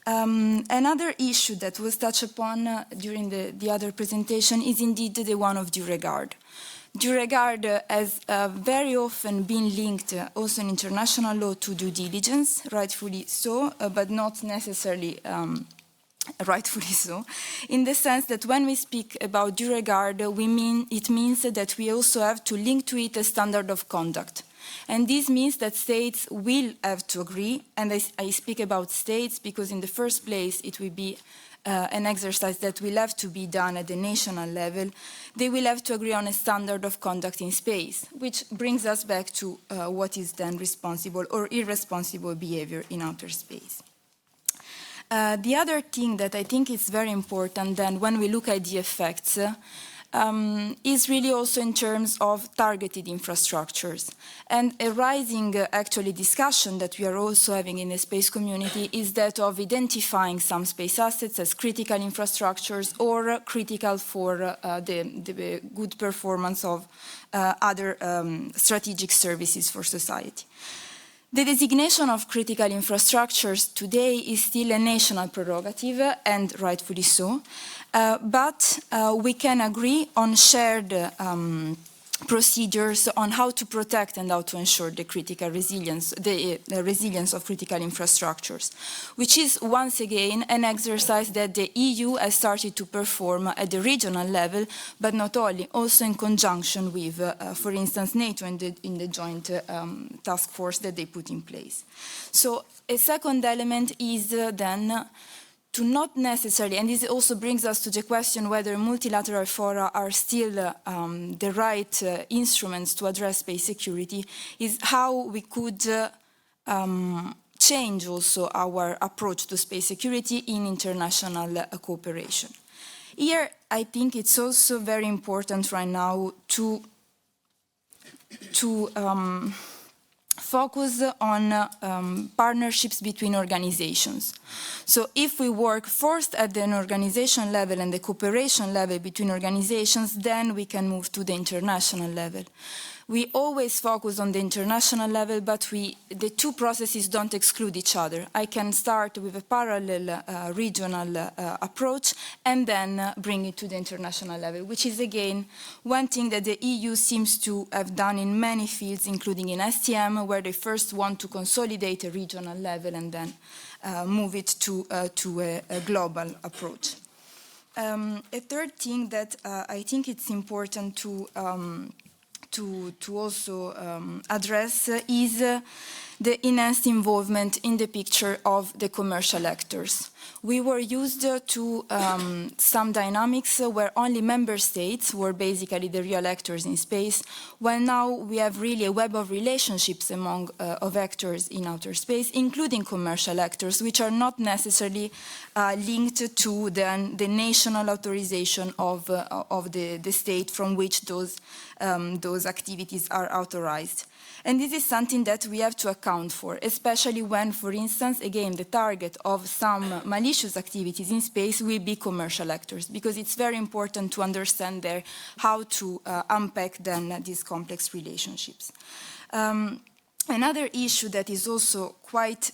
Another issue that was touched upon during the other presentation is indeed the one of due regard. Due regard has very often been linked also in international law to due diligence, rightfully so, but not necessarily rightfully so, in the sense that when we speak about due regard, it means that we also have to link to it a standard of conduct. And this means that states will have to agree, and I speak about states because in the first place it will be an exercise that will have to be done at the national level. They will have to agree on a standard of conduct in space, which brings us back to what is then responsible or irresponsible behavior in outer space. The other thing that I think is very important then when we look at the effects is really also in terms of targeted infrastructures. And a rising actually discussion that we are also having in the space community is that of identifying some space assets as critical infrastructures or critical for the good performance of other strategic services for society. The designation of critical infrastructures today is still a national prerogative, and rightfully so, but we can agree on shared procedures on how to protect and how to ensure the critical resilience, the resilience of critical infrastructures, which is once again an exercise that the EU has started to perform at the regional level, but not only, also in conjunction with, for instance, NATO in the joint task force that they put in place. So a second element is then to not necessarily, and this also brings us to the question whether multilateral fora are still the right instruments to address space security, is how we could change also our approach to space security in international cooperation. Here, I think it's also very important right now to focus on partnerships between organizations. So if we work first at the organization level and the cooperation level between organizations, then we can move to the international level. We always focus on the international level, but the two processes don't exclude each other. I can start with a parallel regional approach and then bring it to the international level, which is again one thing that the EU seems to have done in many fields, including in STM, where they first want to consolidate a regional level and then move it to a global approach. A third thing that I think it's important to also address is the enhanced involvement in the picture of the commercial actors. We were used to some dynamics where only member states were basically the real actors in space, while now we have really a web of relationships among of actors in outer space, including commercial actors, which are not necessarily linked to the national authorization of the state from which those activities are authorized. And this is something that we have to account for, especially when, for instance, again, the target of some malicious activities in space will be commercial actors, because it's very important to understand there how to unpack then these complex relationships. Another issue that is also quite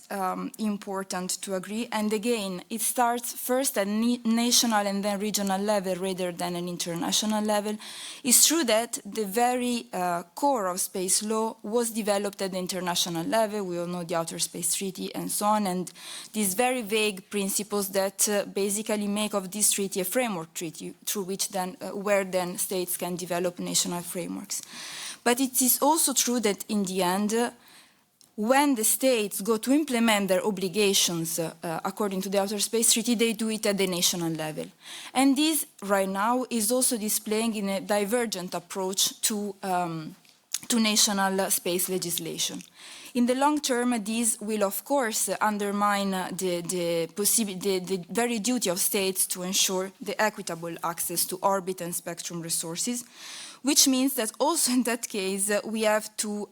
important to agree, and again, it starts first at national and then regional level rather than an international level. It's true that the very core of space law was developed at the international level. We all know the Outer Space Treaty and so on, and these very vague principles that basically make of this treaty a framework treaty through which then, where then states can develop national frameworks. But it is also true that in the end, when the states go to implement their obligations according to the Outer Space Treaty, they do it at the national level. And this, right now, is also displaying in a divergent approach to national space legislation. In the long term, this will, of course, undermine the very duty of states to ensure the equitable access to orbit and spectrum resources, which means that also in that case we have to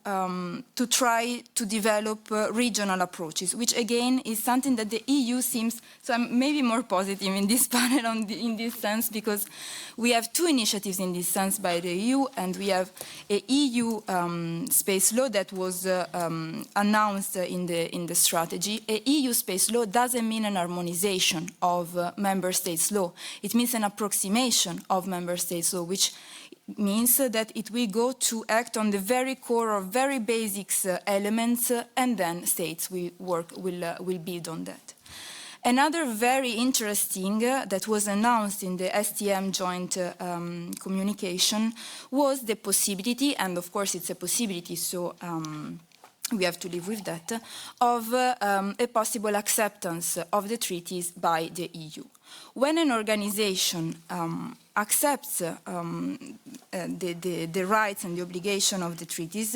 try to develop regional approaches, which again is something that the EU seems, so I'm maybe more positive in this panel in this sense, because we have two initiatives in this sense by the EU, and we have a EU space law that was announced in the strategy. A EU space law doesn't mean an harmonization of member states' law. It means an approximation of member states' law, which means that it will go to act on the very core of very basic elements, and then states will build on that. Another very interesting that was announced in the STM joint communication was the possibility, and of course it's a possibility, so we have to live with that, of a possible acceptance of the treaties by the EU. When an organization accepts the rights and the obligation of the treaties,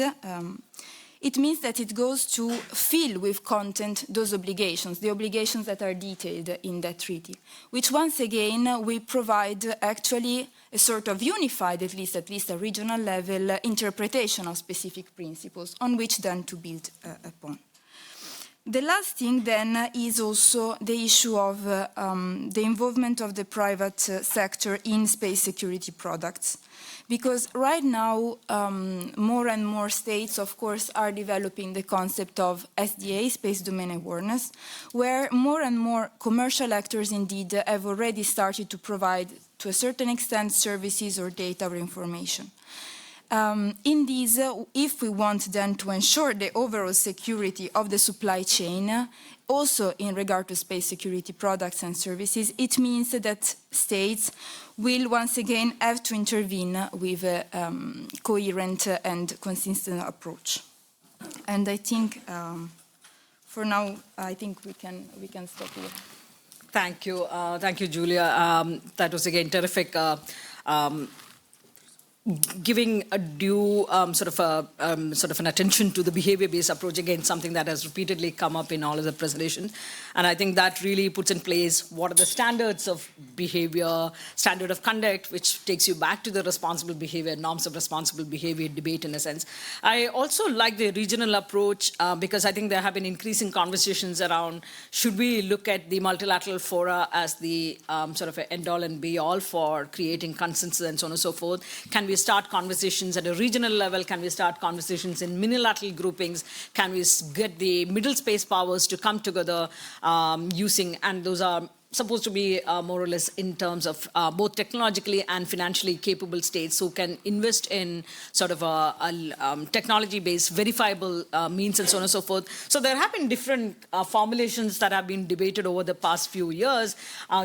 it means that it goes to fill with content those obligations, the obligations that are detailed in that treaty, which once again will provide actually a sort of unified, at least a regional level, interpretation of specific principles on which then to build upon. The last thing then is also the issue of the involvement of the private sector in space security products. Because right now, more and more states, of course, are developing the concept of SDA, Space Domain Awareness, where more and more commercial actors indeed have already started to provide, to a certain extent, services or data or information. In these, if we want then to ensure the overall security of the supply chain, also in regard to space security products and services, it means that states will once again have to intervene with a coherent and consistent approach. And I think, for now, I think we can stop here. Thank you, Julia. That was again terrific. Giving a due sort of an attention to the behavior-based approach, again, something that has repeatedly come up in all of the presentations. And I think that really puts in place what are the standards of behavior, standard of conduct, which takes you back to the responsible behavior, norms of responsible behavior debate in a sense. I also like the regional approach because I think there have been increasing conversations around should we look at the multilateral fora as the sort of end-all and be-all for creating consensus and so on and so forth. Can we start conversations at a regional level? Can we start conversations in minilateral groupings? Can we get the middle space powers to come together using, and those are supposed to be more or less in terms of both technologically and financially capable states who can invest in sort of a technology-based verifiable means and so on and so forth. So there have been different formulations that have been debated over the past few years,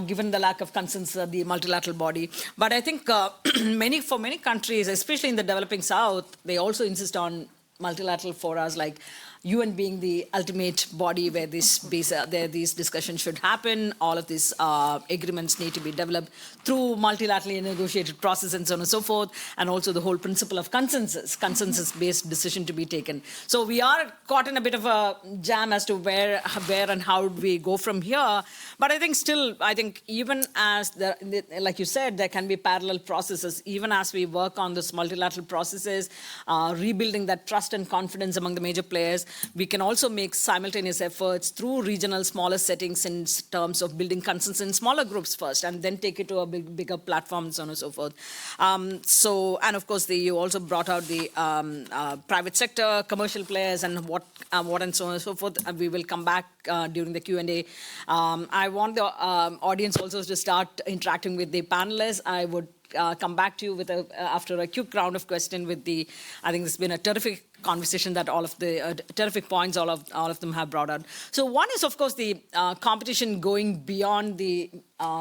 given the lack of consensus at the multilateral body. But I think for many countries, especially in the developing South, they also insist on multilateral forums like UN being the ultimate body where these discussions should happen. All of these agreements need to be developed through multilaterally negotiated process and so on and so forth, and also the whole principle of consensus-based decision to be taken. So we are caught in a bit of a jam as to where and how we go from here. But I think even as, like you said, there can be parallel processes, even as we work on this multilateral processes, rebuilding that trust and confidence among the major players. we can also make simultaneous efforts through regional smaller settings in terms of building consensus in smaller groups first, and then take it to a bigger platform, and so on and so forth. And of course, you also brought out the private sector, commercial players, and what and so on and so forth. We will come back during the Q&A. I want the audience also to start interacting with the panelists. I would come back to you with after a quick round of questions with the, I think this has been a terrific conversation that all of the terrific points all of them have brought out. So one is, of course, the competition going beyond the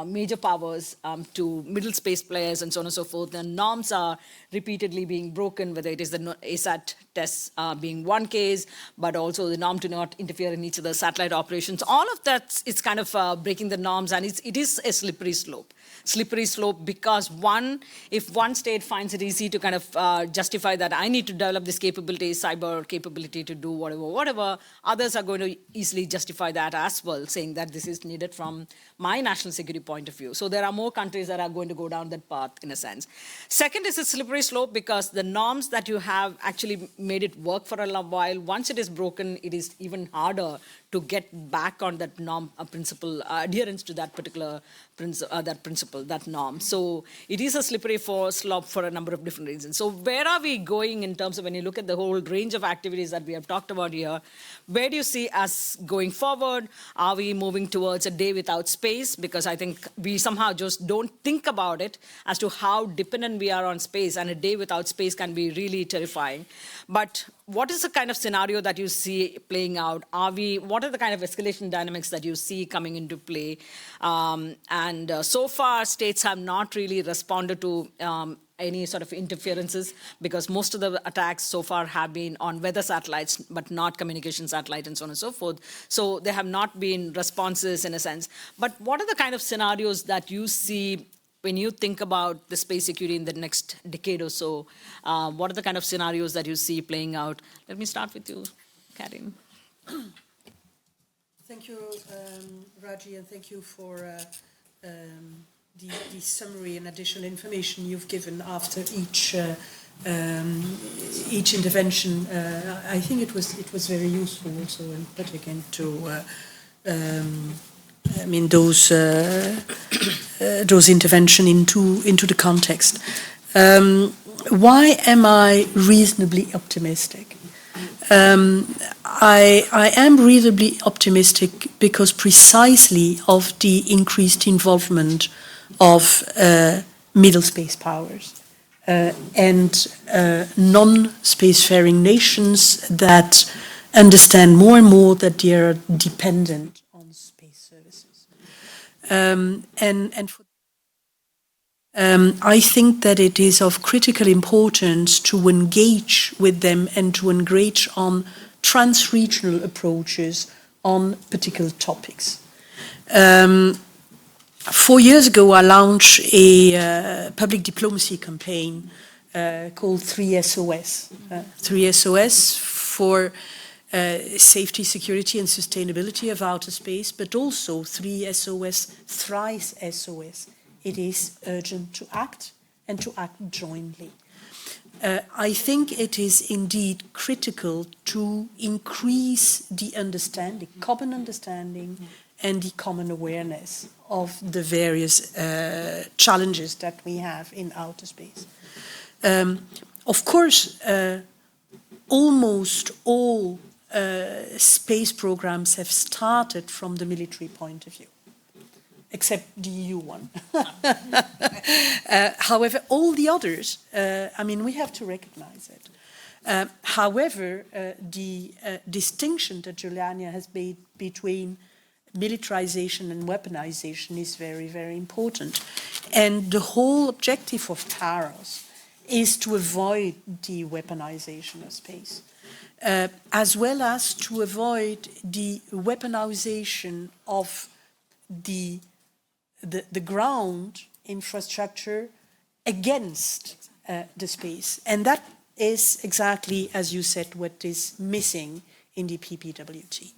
major powers to middle space players and so on and so forth. The norms are repeatedly being broken, whether it is the ASAT tests being one case, but also the norm to not interfere in each of the satellite operations. All of that, it's kind of breaking the norms, and it is a slippery slope. Slippery slope because if one state finds it easy to kind of justify that I need to develop this capability, cyber capability to do whatever, others are going to easily justify that as well, saying that this is needed from my national security point of view. So there are more countries that are going to go down that path in a sense. Second is a slippery slope because the norms that you have actually made it work for a while. Once it is broken, it is even harder to get back on that norm principle, adherence to that particular principle, that norm. So it is a slippery slope for a number of different reasons. So where are we going in terms of when you look at the whole range of activities that we have talked about here? Where do you see us going forward? Are we moving towards a day without space? Because I think we somehow just don't think about it as to how dependent we are on space, and a day without space can be really terrifying. But what is the kind of scenario that you see playing out? What are the kind of escalation dynamics that you see coming into play? So far, states have not really responded to any sort of interferences because most of the attacks so far have been on weather satellites, but not communication satellite and so on and so forth. So there have not been responses in a sense. But what are the kind of scenarios that you see when you think about the space security in the next decade or so? What are the kind of scenarios that you see playing out? Let me start with you, Karin. Thank you, Raji, and thank you for the summary and additional information you've given after each intervention. I think it was very useful also in putting into those intervention into the context. Why am I reasonably optimistic? I am reasonably optimistic because precisely of the increased involvement of middle space powers and non-spacefaring nations that understand more and more that they are dependent on space services. I think that it is of critical importance to engage with them and to engage on trans-regional approaches on particular topics. 4 years ago, I launched a public diplomacy campaign called 3SOS. 3SOS for safety, security, and sustainability of outer space, but also 3SOS, thrice SOS. It is urgent to act and to act jointly. I think it is indeed critical to increase the understanding, common understanding, and the common awareness of the various challenges that we have in outer space. Of course, almost all space programs have started from the military point of view, except the EU one. However, all the others, we have to recognize it. However, the distinction that Juliana has made between militarization and weaponization is very, very important. And the whole objective of TAROS is to avoid the weaponization of space, as well as to avoid the weaponization of the ground infrastructure against the space. And that is exactly, as you said, what is missing in the PPWT.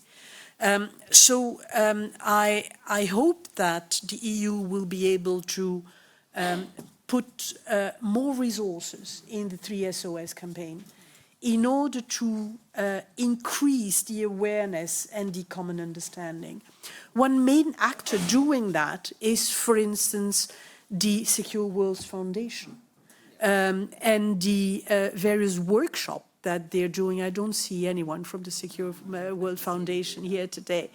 I hope that the EU will be able to put more resources in the 3SOS campaign in order to increase the awareness and the common understanding. One main actor doing that is, for instance, the Secure World Foundation and the various workshops that they're doing. I don't see anyone from the Secure World Foundation here today.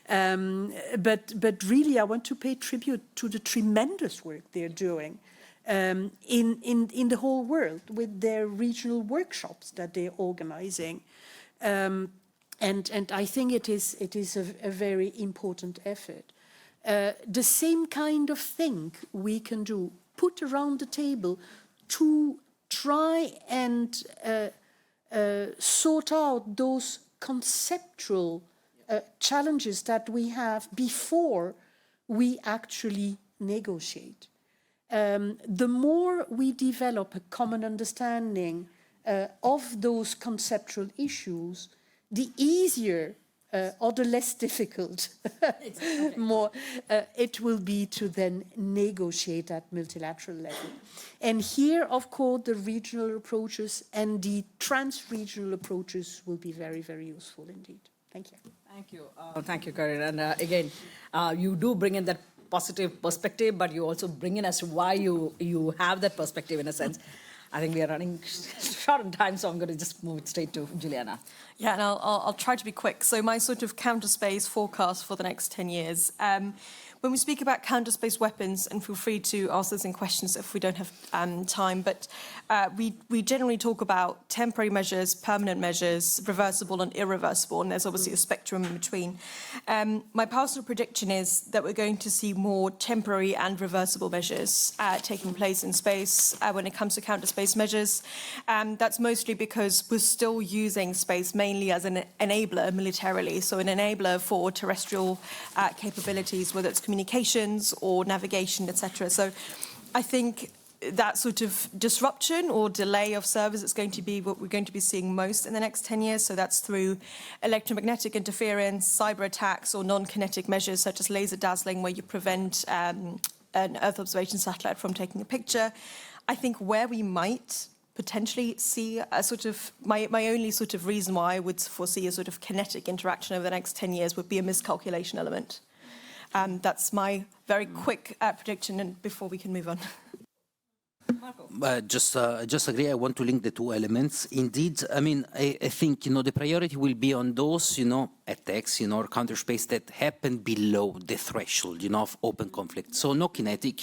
But really, I want to pay tribute to the tremendous work they're doing in the whole world with their regional workshops that they're organizing. And I think it is a very important effort. The same kind of thing we can do, put around the table to try and sort out those conceptual challenges that we have before we actually negotiate. The more we develop a common understanding of those conceptual issues, the easier or the less difficult more it will be to then negotiate at multilateral level. And here, of course, the regional approaches and the trans-regional approaches will be very, very useful indeed. Thank you. Thank you, Karin. And again, you do bring in that positive perspective, but you also bring in as to why you have that perspective in a sense. I think we are running short on time, so I'm going to just move it straight to Juliana. Yeah, and I'll try to be quick. So my sort of counter space forecast for the next 10 years. When we speak about counter space weapons, and feel free to ask us in questions if we don't have time, but we generally talk about temporary measures, permanent measures, reversible and irreversible, and there's obviously a spectrum in between. My personal prediction is that we're going to see more temporary and reversible measures taking place in space when it comes to counter space measures. That's mostly because we're still using space mainly as an enabler militarily, so an enabler for terrestrial capabilities, whether it's communications or navigation, etc. So I think that sort of disruption or delay of service is going to be what we're going to be seeing most in the next 10 years. So that's through electromagnetic interference, cyber attacks, or non-kinetic measures such as laser dazzling, where you prevent an Earth observation satellite from taking a picture. I think where we might potentially see a sort of, my only sort of reason why I would foresee a sort of kinetic interaction over the next 10 years would be a miscalculation element. That's my very quick prediction, and before we can move on. Just agree. I want to link the two elements. Indeed, I mean, I think, the priority will be on those, attacks, or counter space that happen below the threshold, of open conflict. So no kinetic,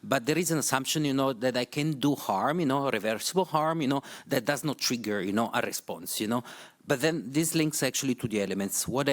but there is an assumption, that I can do harm, reversible harm, that does not trigger, a response, But then this links actually to the elements. What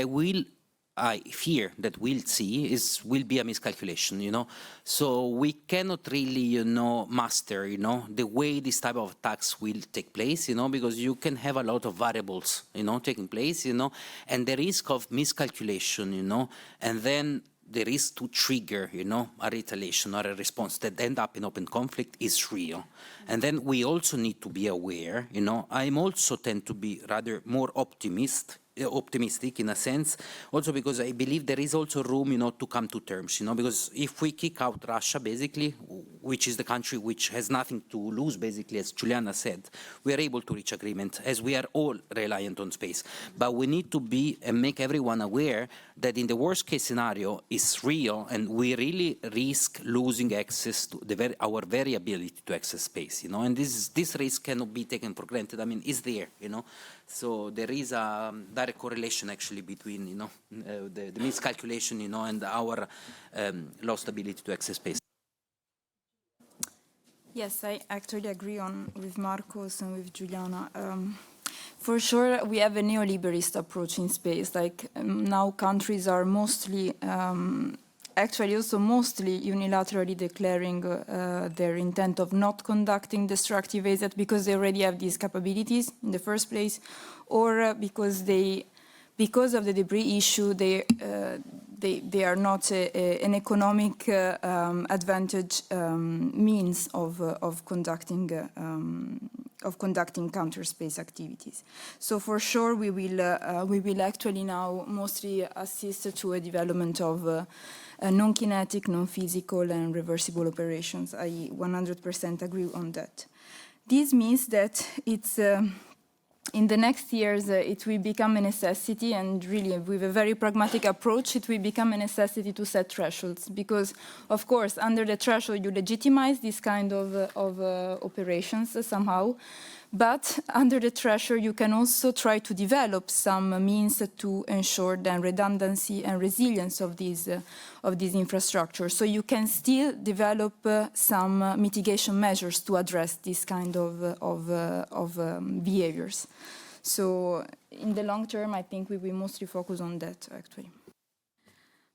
I fear that we'll see will be a miscalculation, So we cannot really, master, the way this type of attacks will take place, because you can have a lot of variables, taking place, and the risk of miscalculation, and then the risk to trigger, a retaliation or a response that end up in open conflict is real. And then we also need to be aware, I'm also tend to be rather more optimistic in a sense, also because I believe there is also room, to come to terms, because if we kick out Russia, basically, which is the country which has nothing to lose, basically, as Juliana said, we are able to reach agreement, as we are all reliant on space. But we need to be and make everyone aware that in the worst case scenario is real, and we really risk losing access to our very ability to access space, and this risk cannot be taken for granted. I mean, it's there, So there is a direct correlation actually between, the miscalculation, and our lost ability to access space. Yes, I actually agree with Marcos and with Juliana. For sure, we have a neoliberalist approach in space. Like now, countries are mostly, actually also mostly unilaterally declaring their intent of not conducting destructive ASAT because they already have these capabilities in the first place, or because of the debris issue, they are not an economic advantage means of conducting counter space activities. So for sure, we will actually now mostly assist to a development of non-kinetic, non-physical, and reversible operations. I 100% agree on that. This means that it's in the next years, it will become a necessity, and really with a very pragmatic approach, it will become a necessity to set thresholds. Because, of course, under the threshold, you legitimize this kind of operations somehow. But under the threshold, you can also try to develop some means to ensure the redundancy and resilience of these infrastructures. So you can still develop some mitigation measures to address this kind of behaviors. So in the long term, I think we will mostly focus on that, actually.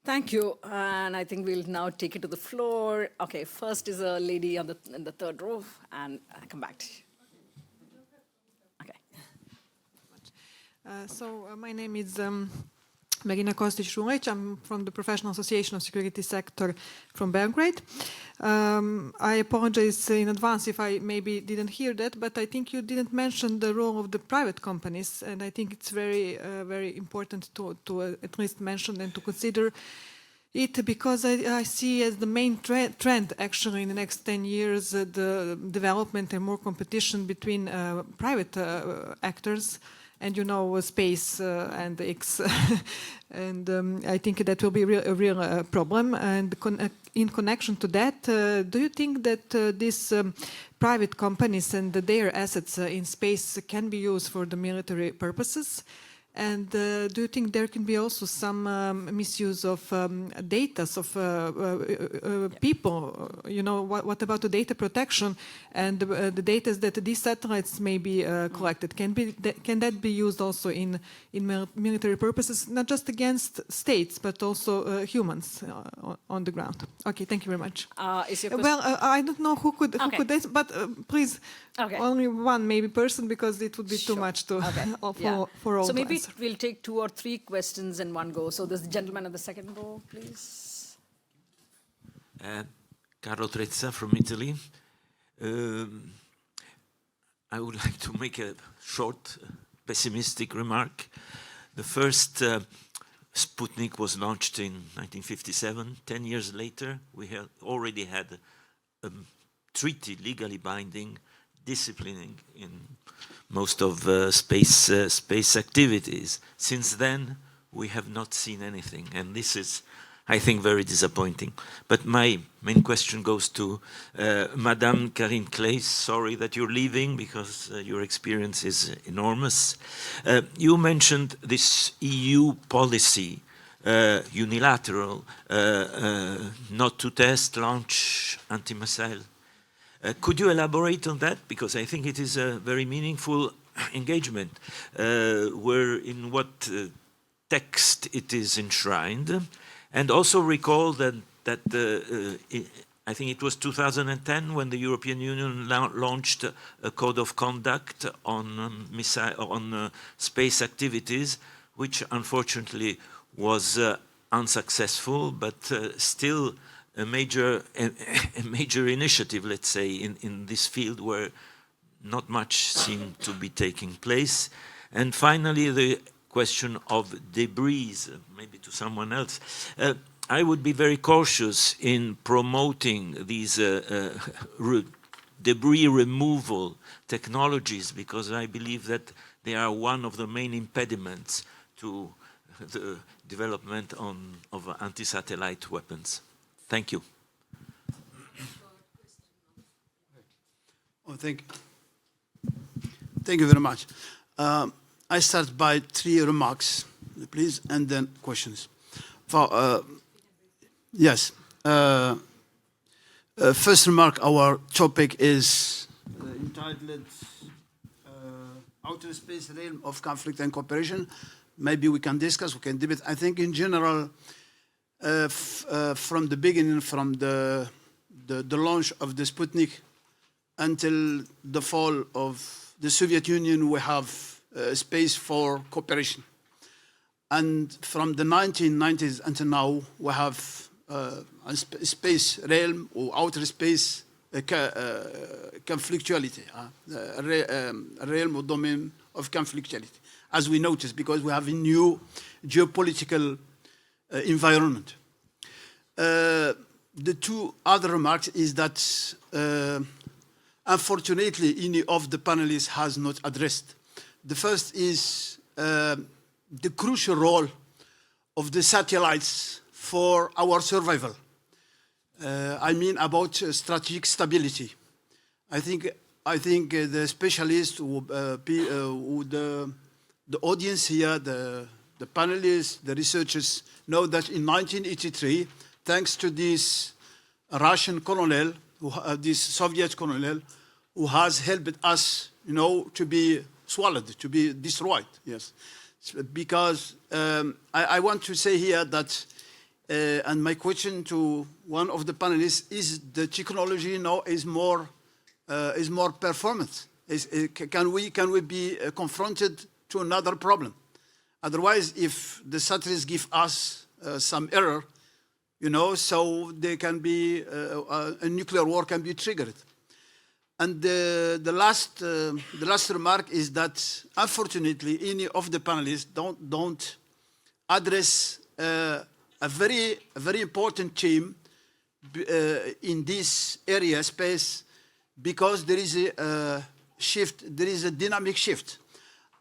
Thank you, and I think we'll now take it to the floor. Okay, first is a lady on in the third row, and I'll come back to you. My name is Marina Kostić-Rulić. I'm from the Professional Association of Security Sector from Belgrade. I apologize in advance if I maybe didn't hear that, but I think you didn't mention the role of the private companies, and I think it's very, very important to at least mention and to consider it, because I see as the main trend actually in the next 10 years the development and more competition between private actors. And space and X, and I think that will be a real problem. And in connection to that, do you think that these private companies and their assets in space can be used for the military purposes? And do you think there can be also some misuse of data of people? What about the data protection and the data that these satellites may be collected? Can that be used also in military purposes, not just against states, but also humans on the ground? Okay, thank you very much. Well, I don't know who could answer, but please, only one maybe person, because it would be too much to for all. So maybe we'll take 2 or 3 questions in one go. So this gentleman at the second row, please. Carlo Trezza from Italy. I would like to make a short, pessimistic remark. The first Sputnik was launched in 1957. 10 years later, we already had a treaty legally binding, disciplining in most of space activities. Since then, we have not seen anything, and this is, I think, very disappointing. But my main question goes to Madame Karine Claes. Sorry that you're leaving, because your experience is enormous. You mentioned this EU policy, unilateral, not to test, launch anti-missile. Could you elaborate on that? Because I think it is a very meaningful engagement, where in what text it is enshrined. And also recall that I think it was 2010 when the European Union launched a code of conduct on space activities, which unfortunately was unsuccessful, but still a major initiative, let's say, in this field where not much seemed to be taking place. And finally, the question of debris, maybe to someone else. I would be very cautious in promoting these debris removal technologies, because I believe that they are one of the main impediments to the development of anti-satellite weapons. Thank you. Thank you very much. I start by 3 remarks, please, and then questions. Yes. First remark, our topic is entitled Outer Space Realm of Conflict and Cooperation. Maybe we can discuss, we can debate. I think in general, from the beginning, from the launch of the Sputnik until the fall of the Soviet Union, we have space for cooperation. And from the 1990s until now, we have a space realm or outer space conflictuality, a realm or domain of conflictuality, as we noticed, because we have a new geopolitical environment. The 2 other remarks is that, unfortunately, any of the panelists has not addressed The first is the crucial role of the satellites for our survival. I mean about strategic stability. I think the specialists, the audience here, the panelists, the researchers know that in 1983, thanks to this Russian colonel, this Soviet colonel, who has helped us, to be swallowed, to be destroyed. Yes, because I want to say here that, and my question to one of the panelists is: the technology now is more performant? Can we be confronted to another problem? Otherwise, if the satellites give us some error, so they can be a nuclear war can be triggered. And the last remark is that unfortunately, any of the panelists don't address a very important theme in this area space, because there is a shift, there is a dynamic shift.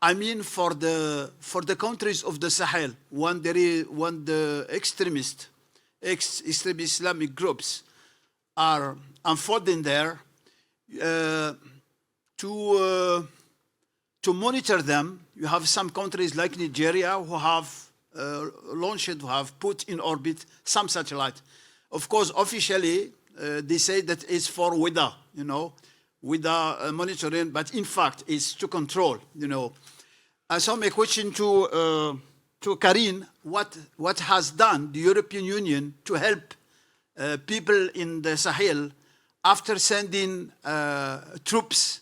I mean, for the countries of the Sahel, when the extremist Islamic groups are unfolding there, to monitor them, you have some countries like Nigeria who have launched, who have put in orbit some satellite. Of course, officially, they say that it's for weather, weather monitoring, but in fact, it's to control, So my question to Karine, what has done the European Union to help people in the Sahel after sending troops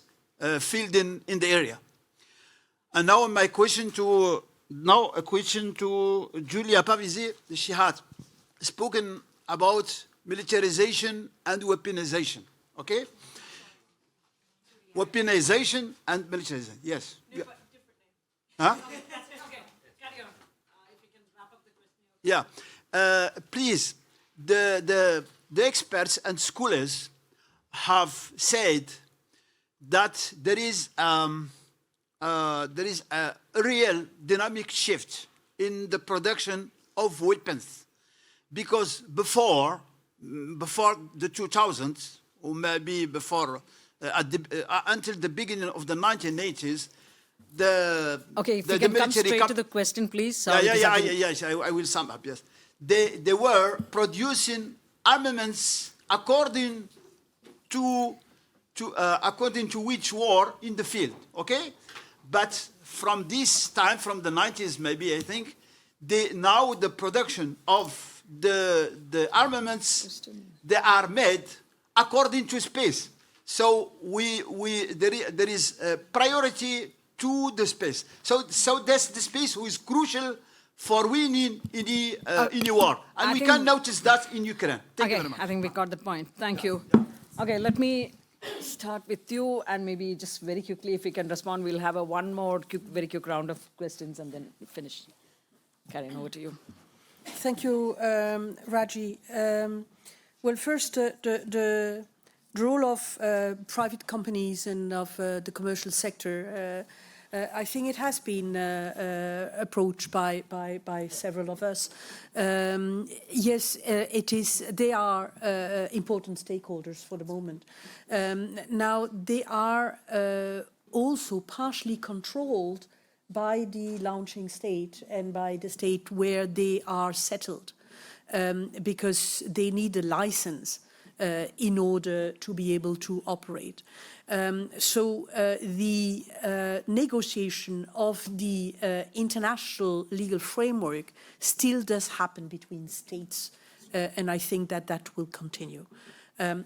fielding in the area? And now a question to Julia Pavisi. She had spoken about militarization and weaponization. Okay? Weaponization and militarization. Yes. Yeah. Huh? Yeah. Please, the experts and scholars have said that there is a real dynamic shift in the production of weapons, because before the 2000s, or maybe before until the beginning of the 1980s, if you can come straight to the question, please. Yes, I will sum up. Yes, they were producing armaments according to which war in the field. Okay, but from this time, from the 90s, maybe, I think, now the production of the armaments, they are made according to space. So there is a priority to the space. So that's the space who is crucial for winning any war. And we can notice that in Ukraine. Thank you very much. I think we got the point. Thank you. Okay, let me start with you, and maybe just very quickly, if we can respond, we'll have one more very quick round of questions and then finish. Karine, over to you. Thank you, Raji. Well, first, the role of private companies and of the commercial sector, I think it has been approached by several of us. Yes, it is. They are important stakeholders for the moment. Now, they are also partially controlled by the launching state and by the state where they are settled, because they need a license in order to be able to operate. So the negotiation of the international legal framework still does happen between states, and I think that will continue.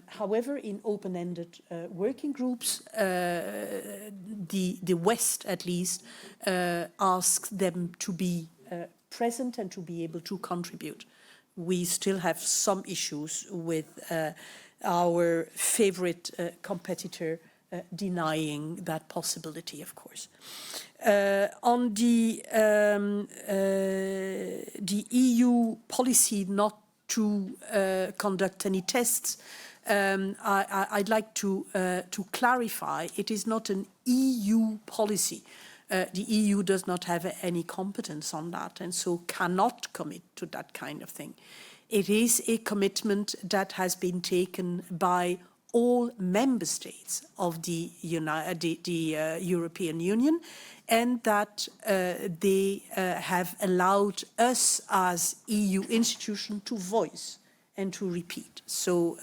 However, in open-ended working groups, the West, at least, asks them to be present and to be able to contribute. We still have some issues with our favorite competitor denying that possibility, of course. On the EU policy not to conduct any tests, I'd like to clarify, it is not an EU policy. The EU does not have any competence on that and so cannot commit to that kind of thing. It is a commitment that has been taken by all member states of the European Union, and that they have allowed us as EU institution to voice and to repeat. So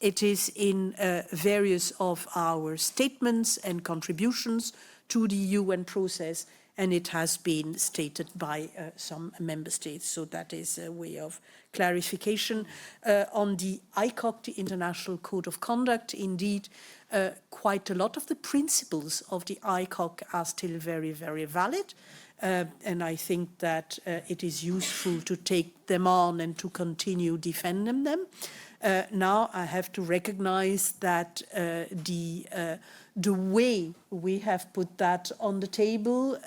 it is in various of our statements and contributions to the UN process, and it has been stated by some member states. So that is a way of clarification. On the ICOC, the International Code of Conduct, indeed, quite a lot of the principles of the ICOC are still very, very valid. And I think that it is useful to take them on and to continue defending them. Now I have to recognize that the way we have put that on the table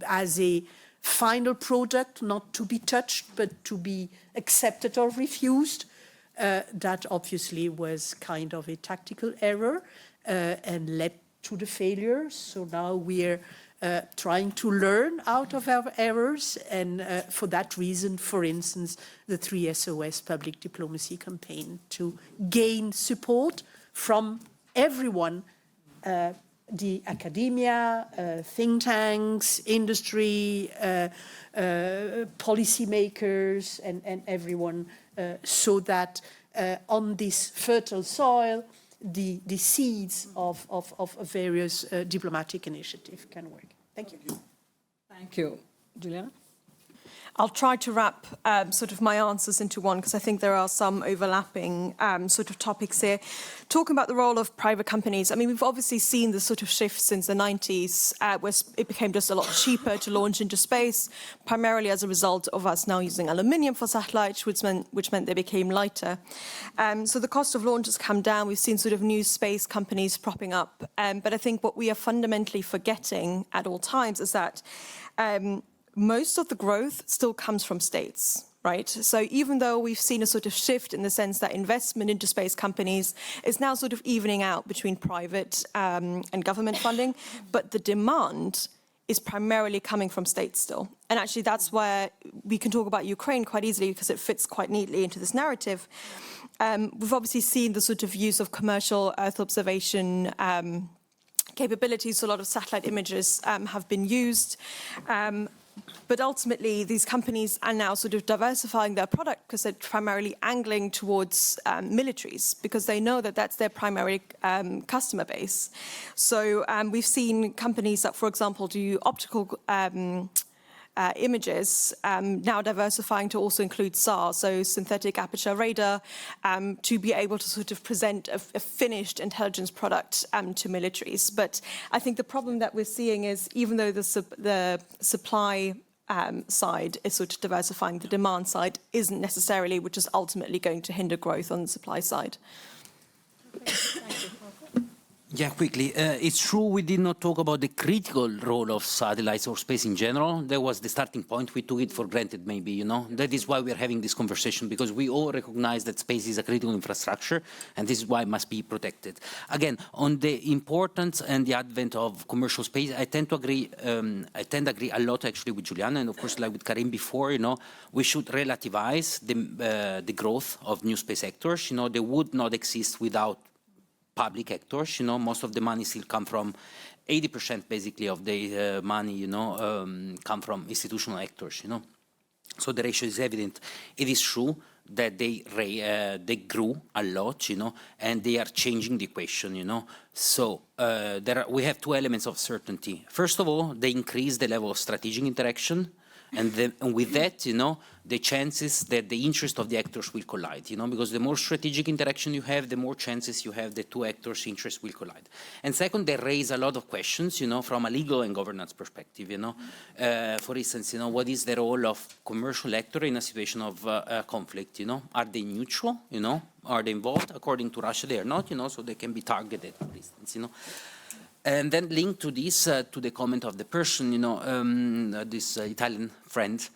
as a final product, not to be touched, but to be accepted or refused, that obviously was kind of a tactical error and led to the failure. So now we're trying to learn out of our errors, and for that reason, for instance, the 3SOS public diplomacy campaign to gain support from everyone, the academia, think tanks, industry, policymakers, and everyone, so that on this fertile soil, the seeds of various diplomatic initiatives can work. Thank you. Thank you. Juliana? I'll try to wrap sort of my answers into one, because I think there are some overlapping sort of topics here. Talking about the role of private companies, I mean, we've obviously seen this sort of shift since the 90s, where it became just a lot cheaper to launch into space, primarily as a result of us now using aluminium for satellites, which meant they became lighter. So the cost of launch has come down. We've seen sort of new space companies propping up. But I think what we are fundamentally forgetting at all times is that most of the growth still comes from states, right? So even though we've seen a sort of shift in the sense that investment into space companies is now sort of evening out between private and government funding, but the demand is primarily coming from states still. And actually that's where we can talk about Ukraine quite easily, because it fits quite neatly into this narrative. We've obviously seen the sort of use of commercial Earth observation capabilities. So a lot of satellite images have been used. But ultimately, these companies are now sort of diversifying their product, because they're primarily angling towards militaries, because they know that that's their primary customer base. So we've seen companies that, for example, do optical images now diversifying to also include SAR, so synthetic aperture radar, to be able to sort of present a finished intelligence product to militaries. But I think the problem that we're seeing is, even though the supply side is sort of diversifying, the demand side isn't necessarily, which is ultimately going to hinder growth on the supply side. Yeah, quickly. It's true we did not talk about the critical role of satellites or space in general. That was the starting point. We took it for granted, maybe, you know. That is why we are having this conversation, because we all recognize that space is a critical infrastructure, and this is why it must be protected. Again, on the importance and the advent of commercial space, I tend to agree a lot, actually, with Juliana, and of course, like with Karim before, you know, we should relativize the growth of new space actors. You know, they would not exist without public actors. You know, most of the money still come from 80% basically of the money, you know, come from institutional actors, you know. So the ratio is evident. It is true that they grew a lot, you know, and they are changing the equation, you know. So we have two elements of certainty. First of all, they increase the level of strategic interaction. And with that, you know, the chances that the interest of the actors will collide, you know, because the more strategic interaction you have, the more chances you have the two actors' interests will collide. And second, they raise a lot of questions, you know, from a legal and governance perspective, you know. For instance, you know, what is the role of commercial actor in a situation of conflict, you know? Are they neutral, you know? Are they involved? According to Russia, they are not, you know, so they can be targeted, for instance, you know. And then linked to this, to the comment of the person, you know, this Italian friend,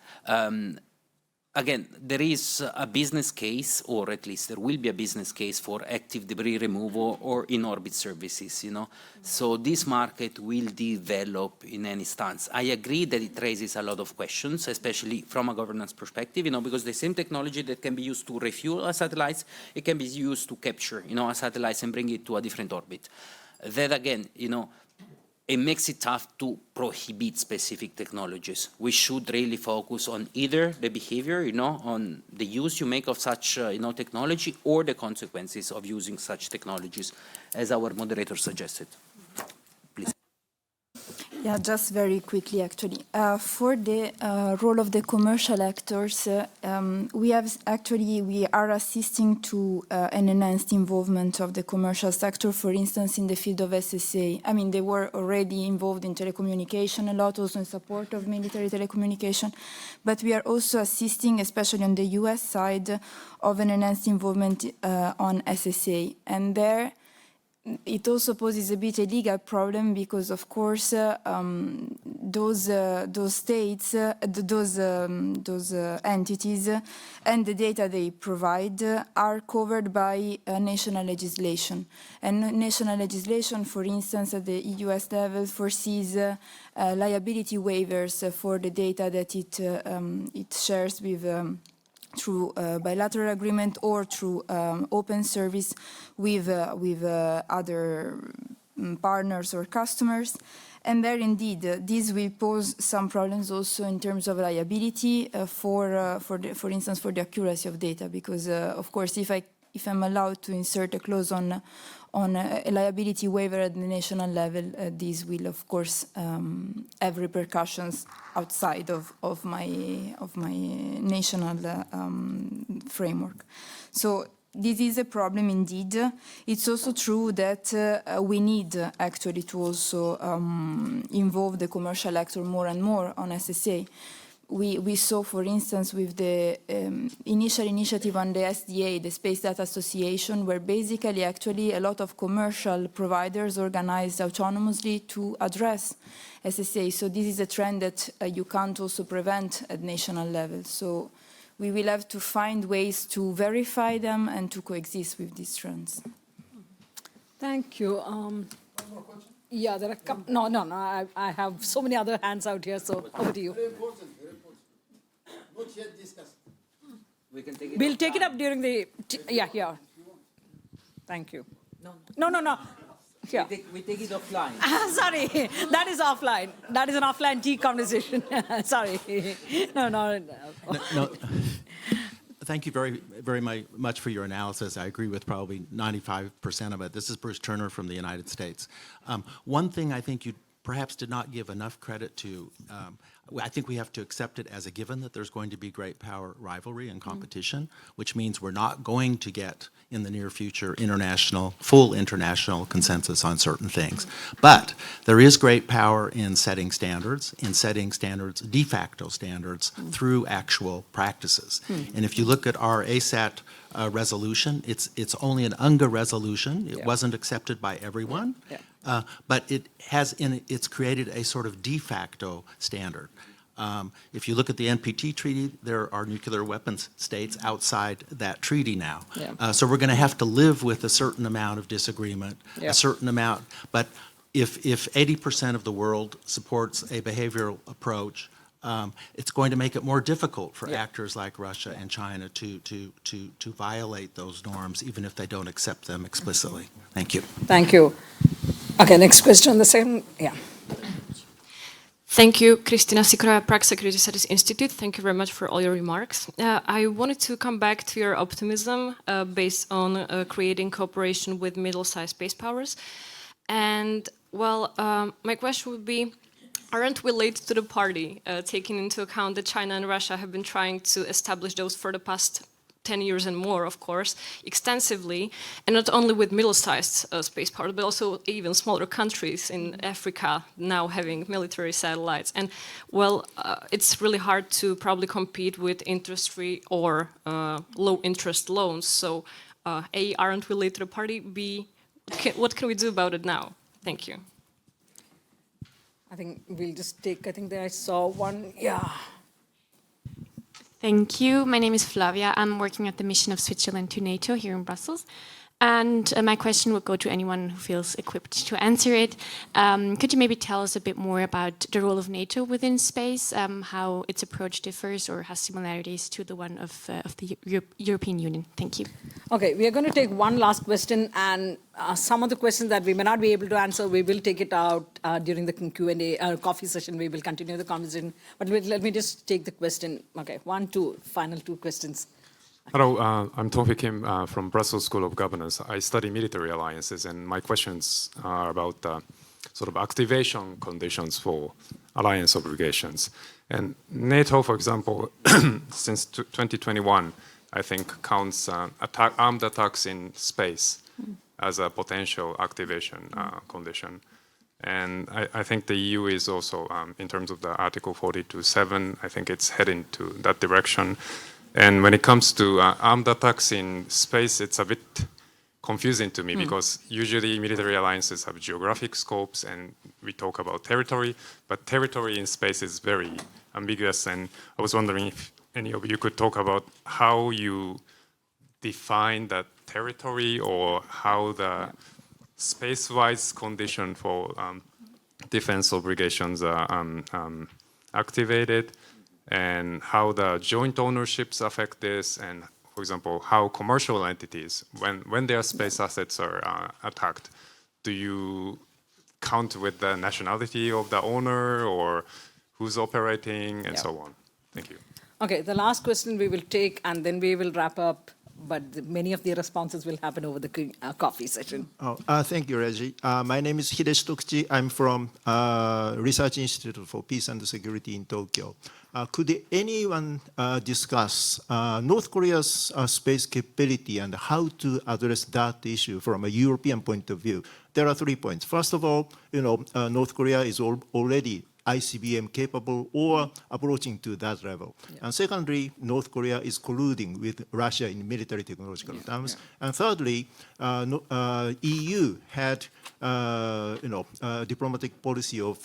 again, there is a business case, or at least there will be a business case for active debris removal or in-orbit services, you know. So this market will develop in any stance. I agree that it raises a lot of questions, especially from a governance perspective, you know, because the same technology that can be used to refuel a satellite, it can be used to capture, you know, a satellite and bring it to a different orbit. That again, you know, it makes it tough to prohibit specific technologies. We should really focus on either the behavior, you know, on the use you make of such, you know, technology, or the consequences of using such technologies, as our moderator suggested. Please. Yeah, just very quickly, actually. For the role of the commercial actors, we are assisting to an enhanced involvement of the commercial sector, for instance, in the field of SSA. I mean, they were already involved in telecommunication a lot, also in support of military telecommunication, but we are also assisting, especially on the US side, of an enhanced involvement on SSA. And there, it also poses a bit a legal problem because, of course, those states, those entities, and the data they provide are covered by national legislation. And national legislation, for instance, at the US level, foresees liability waivers for the data that it shares with. Through bilateral agreement or through open service with other partners or customers. And there, indeed, this will pose some problems also in terms of liability for instance, for the accuracy of data, because, of course, if I'm allowed to insert a clause on a liability waiver at the national level, this will, of course, have repercussions outside of my national framework. So this is a problem indeed. It's also true that we need actually to also involve the commercial actor more and more on SSA. We saw, for instance, with the initial initiative on the SDA, the Space Data Association, where basically actually a lot of commercial providers organized autonomously to address SSA. So this is a trend that you can't also prevent at national level. So we will have to find ways to verify them and to coexist with these trends. Thank you. Yeah, there are a couple. No. I have so many other hands out here, so over to you. Very important. Not yet discussed. We'll take it up during the. Yeah. Thank you. No. Yeah. We take it offline. Sorry, that is offline. That is an offline tea conversation. Sorry. No. Thank you very much for your analysis. I agree with probably 95% of it. This is Bruce Turner from the United States. One thing I think you perhaps did not give enough credit to, I think we have to accept it as a given that there's going to be great power rivalry and competition, which means we're not going to get in the near future full international consensus on certain things. But there is great power in setting standards, de facto standards, through actual practices. And if you look at our ASAT resolution, it's only an UNGA resolution. It wasn't accepted by everyone. But it's created a sort of de facto standard. If you look at the NPT treaty, there are nuclear weapons states outside that treaty now. So we're going to have to live with a certain amount of disagreement, a certain amount. But if 80% of the world supports a behavioral approach, it's going to make it more difficult for actors like Russia and China to violate those norms, even if they don't accept them explicitly. Thank you. Thank you. Okay, next question, the second. Yeah. Thank you, Cristina Sicura, Prague Security Studies Institute. Thank you very much for all your remarks. I wanted to come back to your optimism based on creating cooperation with middle-sized space powers. And, well, my question would be, aren't we late to the party, taking into account that China and Russia have been trying to establish those for the past 10 years and more, of course, extensively, and not only with middle-sized space powers, but also even smaller countries in Africa now having military satellites. And, well, it's really hard to probably compete with interest-free or low-interest loans. So, A, aren't we late to the party? B, what can we do about it now? Thank you. I think we'll just take, I think there I saw one, yeah. Thank you. My name is Flavia. I'm working at the mission of Switzerland to NATO here in Brussels. And my question would go to anyone who feels equipped to answer it. Could you maybe tell us a bit more about the role of NATO within space, how its approach differs or has similarities to the one of the European Union? Thank you. Okay, we are going to take one last question, and some of the questions that we may not be able to answer, we will take it out during the Q&A coffee session. We will continue the conversation. But let me just take the question. Okay, final two questions. Hello, I'm Tawfiq Kim from Brussels School of Governance. I study military alliances, and my questions are about sort of activation conditions for alliance obligations. And NATO, for example, since 2021, I think counts armed attacks in space as a potential activation condition. And I think the EU is also, in terms of the Article 42.7, I think it's heading to that direction. And when it comes to armed attacks in space, it's a bit confusing to me because usually military alliances have geographic scopes and we talk about territory, but territory in space is very ambiguous. And I was wondering if any of you could talk about how you define that territory or how the space-wise condition for defense obligations are activated, and how the joint ownerships affect this, and for example, how commercial entities, when their space assets are attacked, do you count with the nationality of the owner or who's operating and so on? Thank you. Okay, the last question we will take, and then we will wrap up, but many of the responses will happen over the coffee session. Thank you, Reggie. My name is Hideshi Tokuchi. I'm from Research Institute for Peace and Security in Tokyo. Could anyone discuss North Korea's space capability and how to address that issue from a European point of view? There are 3 points. First of all, North Korea is already ICBM capable or approaching to that level. And secondly, North Korea is colluding with Russia in military technological terms. And thirdly, EU had diplomatic policy of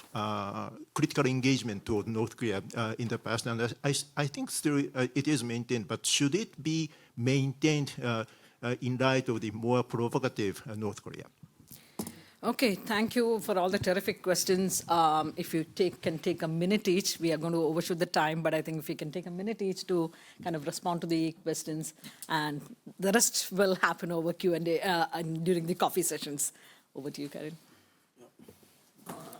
critical engagement toward North Korea in the past, and I think still it is maintained, but should it be maintained in light of the more provocative North Korea? Okay, thank you for all the terrific questions. If you can take a minute each, we are going to overshoot the time, but I think if you can take a minute each to kind of respond to the questions, and the rest will happen over Q&A during the coffee sessions. Over to you, Karen.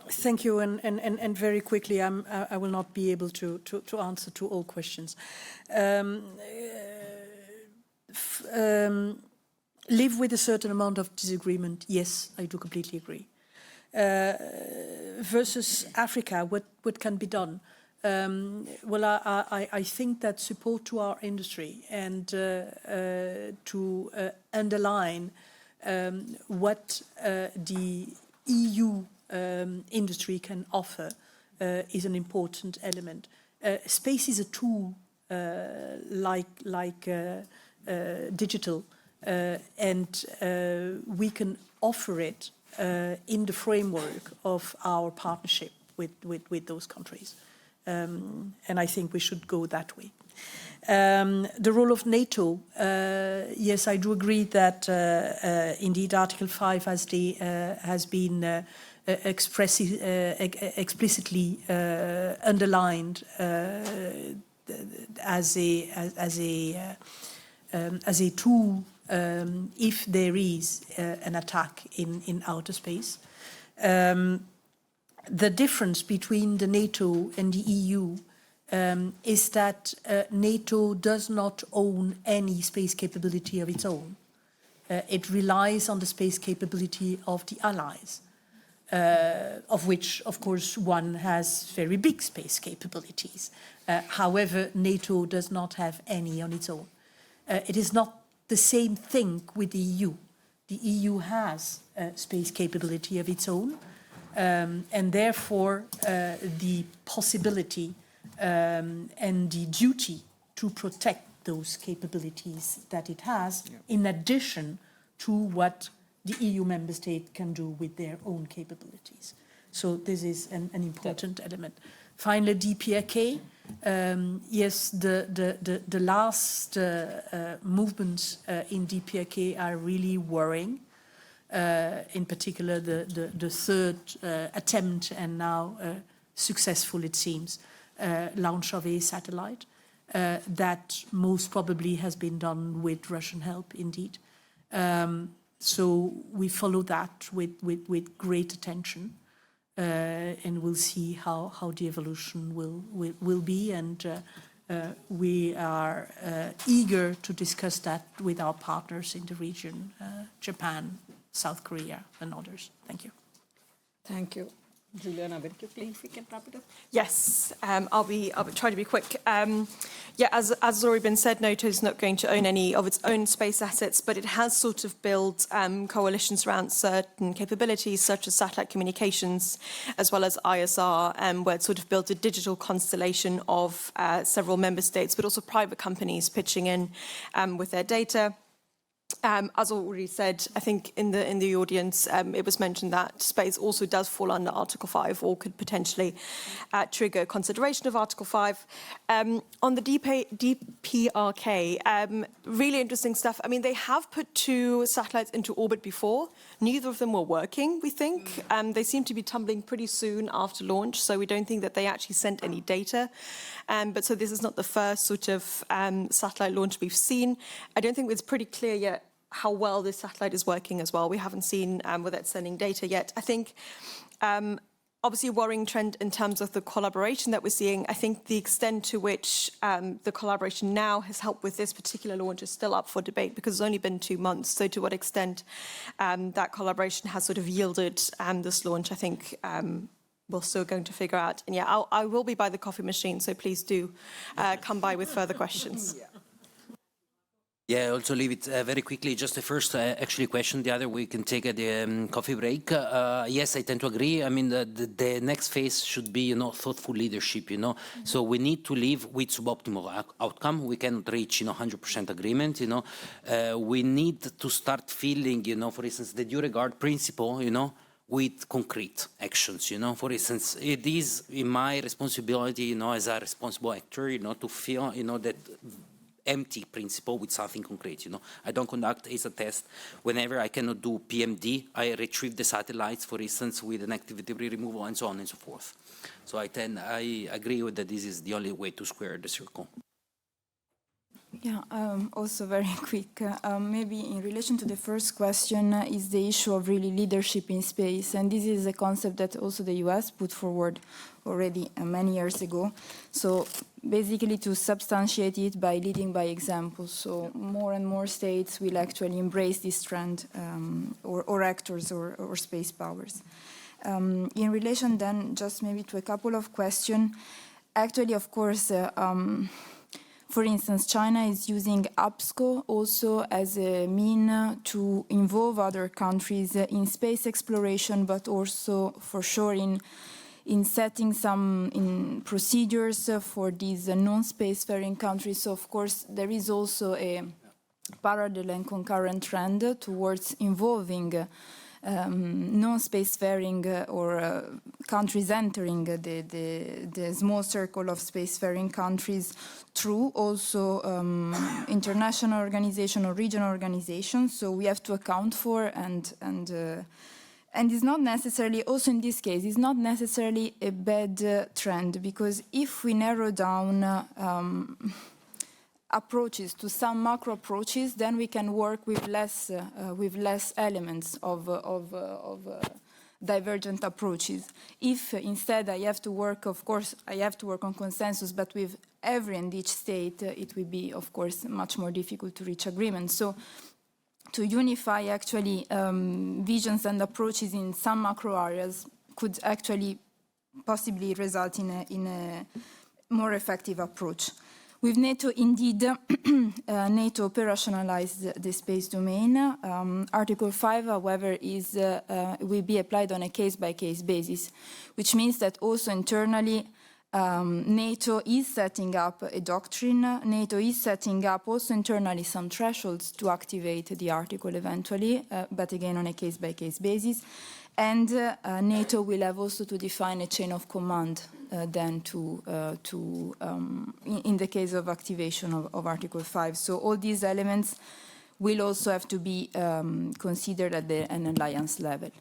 Thank you, and very quickly, I will not be able to answer to all questions. Live with a certain amount of disagreement, yes, I do completely agree. Versus Africa, what can be done? Well, I think that support to our industry and to underline what the EU industry can offer is an important element. Space is a tool like digital, and we can offer it in the framework of our partnership with those countries. And I think we should go that way. The role of NATO, yes, I do agree that indeed Article 5 has been explicitly underlined as a tool if there is an attack in outer space. The difference between the NATO and the EU is that NATO does not own any space capability of its own. It relies on the space capability of the allies, of which, of course, one has very big space capabilities. However, NATO does not have any on its own. It is not the same thing with the EU. The EU has space capability of its own, and therefore the possibility and the duty to protect those capabilities that it has, in addition to what the EU member state can do with their own capabilities. So this is an important element. Finally, DPRK. Yes, the last movements in DPRK are really worrying. In particular, the third attempt, and now successful, it seems, launch of a satellite that most probably has been done with Russian help, indeed. So we follow that with great attention, and we'll see how the evolution will be, and we are eager to discuss that with our partners in the region, Japan, South Korea, and others. Thank you. Thank you. Juliana, very quickly, if we can wrap it up. Yes, I'll try to be quick. Yeah, as has already been said, NATO is not going to own any of its own space assets, but it has sort of built coalitions around certain capabilities, such as satellite communications, as well as ISR, where it sort of built a digital constellation of several member states, but also private companies pitching in with their data. As already said, I think in the audience, it was mentioned that space also does fall under Article 5, or could potentially trigger consideration of Article 5. On the DPRK, really interesting stuff. I mean, they have put 2 satellites into orbit before. Neither of them were working, we think. They seem to be tumbling pretty soon after launch, so we don't think that they actually sent any data. But so this is not the first sort of satellite launch we've seen. I don't think it's pretty clear yet how well this satellite is working as well. We haven't seen whether it's sending data yet. I think obviously a worrying trend in terms of the collaboration that we're seeing. I think the extent to which the collaboration now has helped with this particular launch is still up for debate, because it's only been 2 months. So to what extent that collaboration has sort of yielded this launch, I think we're still going to figure out. And yeah, I will be by the coffee machine, so please do come by with further questions. Yeah, also leave it very quickly. Just the first actually question, the other we can take at the coffee break. Yes, I tend to agree. I mean, the next phase should be, thoughtful leadership, So we need to live with suboptimal outcome. We cannot reach, 100% agreement, We need to start feeling, for instance, the due regard principle, with concrete actions, For instance, it is in my responsibility, as a responsible actor, to feel, that empty principle with something concrete, I don't conduct ASA test whenever I cannot do PMD. I retrieve the satellites, for instance, with an activity removal and so on and so forth. So I agree with that this is the only way to square the circle. Yeah, also very quick. Maybe in relation to the first question is the issue of really leadership in space. And this is a concept that also the US put forward already many years ago. So basically to substantiate it by leading by example. So more and more states will actually embrace this trend, or actors or space powers. In relation then just maybe to a couple of questions, actually, of course, for instance, China is using APSCO also as a mean to involve other countries in space exploration, but also for sure in setting some procedures for these non-spacefaring countries. So of course, there is also a parallel and concurrent trend towards involving non-spacefaring or countries entering the small circle of spacefaring countries through also international organization or regional organizations. So we have to account for and it's not necessarily, also in this case, it's not necessarily a bad trend, because if we narrow down approaches to some macro approaches, then we can work with less elements of divergent approaches. If instead I have to work, of course, I have to work on consensus, but with every and each state, it will be, of course, much more difficult to reach agreement. So to unify actually visions and approaches in some macro areas could actually possibly result in a more effective approach. With NATO, indeed, NATO operationalized the space domain. Article 5, however, will be applied on a case-by-case basis, which means that also internally, NATO is setting up a doctrine. NATO is setting up also internally some thresholds to activate the article eventually, but again on a case-by-case basis. And NATO will have also to define a chain of command than in the case of activation of Article 5. So all these elements will also have to be considered at an alliance level.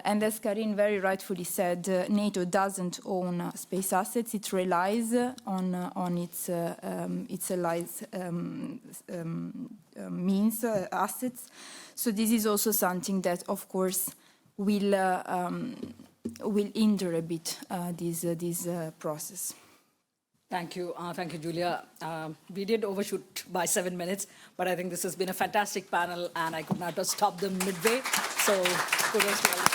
And as Karin very rightfully said, NATO doesn't own space assets. It relies on its allies' assets. So this is also something that, of course, will hinder a bit this process. Thank you, Julia. We did overshoot by 7 minutes, but I think this has been a fantastic panel, and I could not just stop them midway. So kudos to all.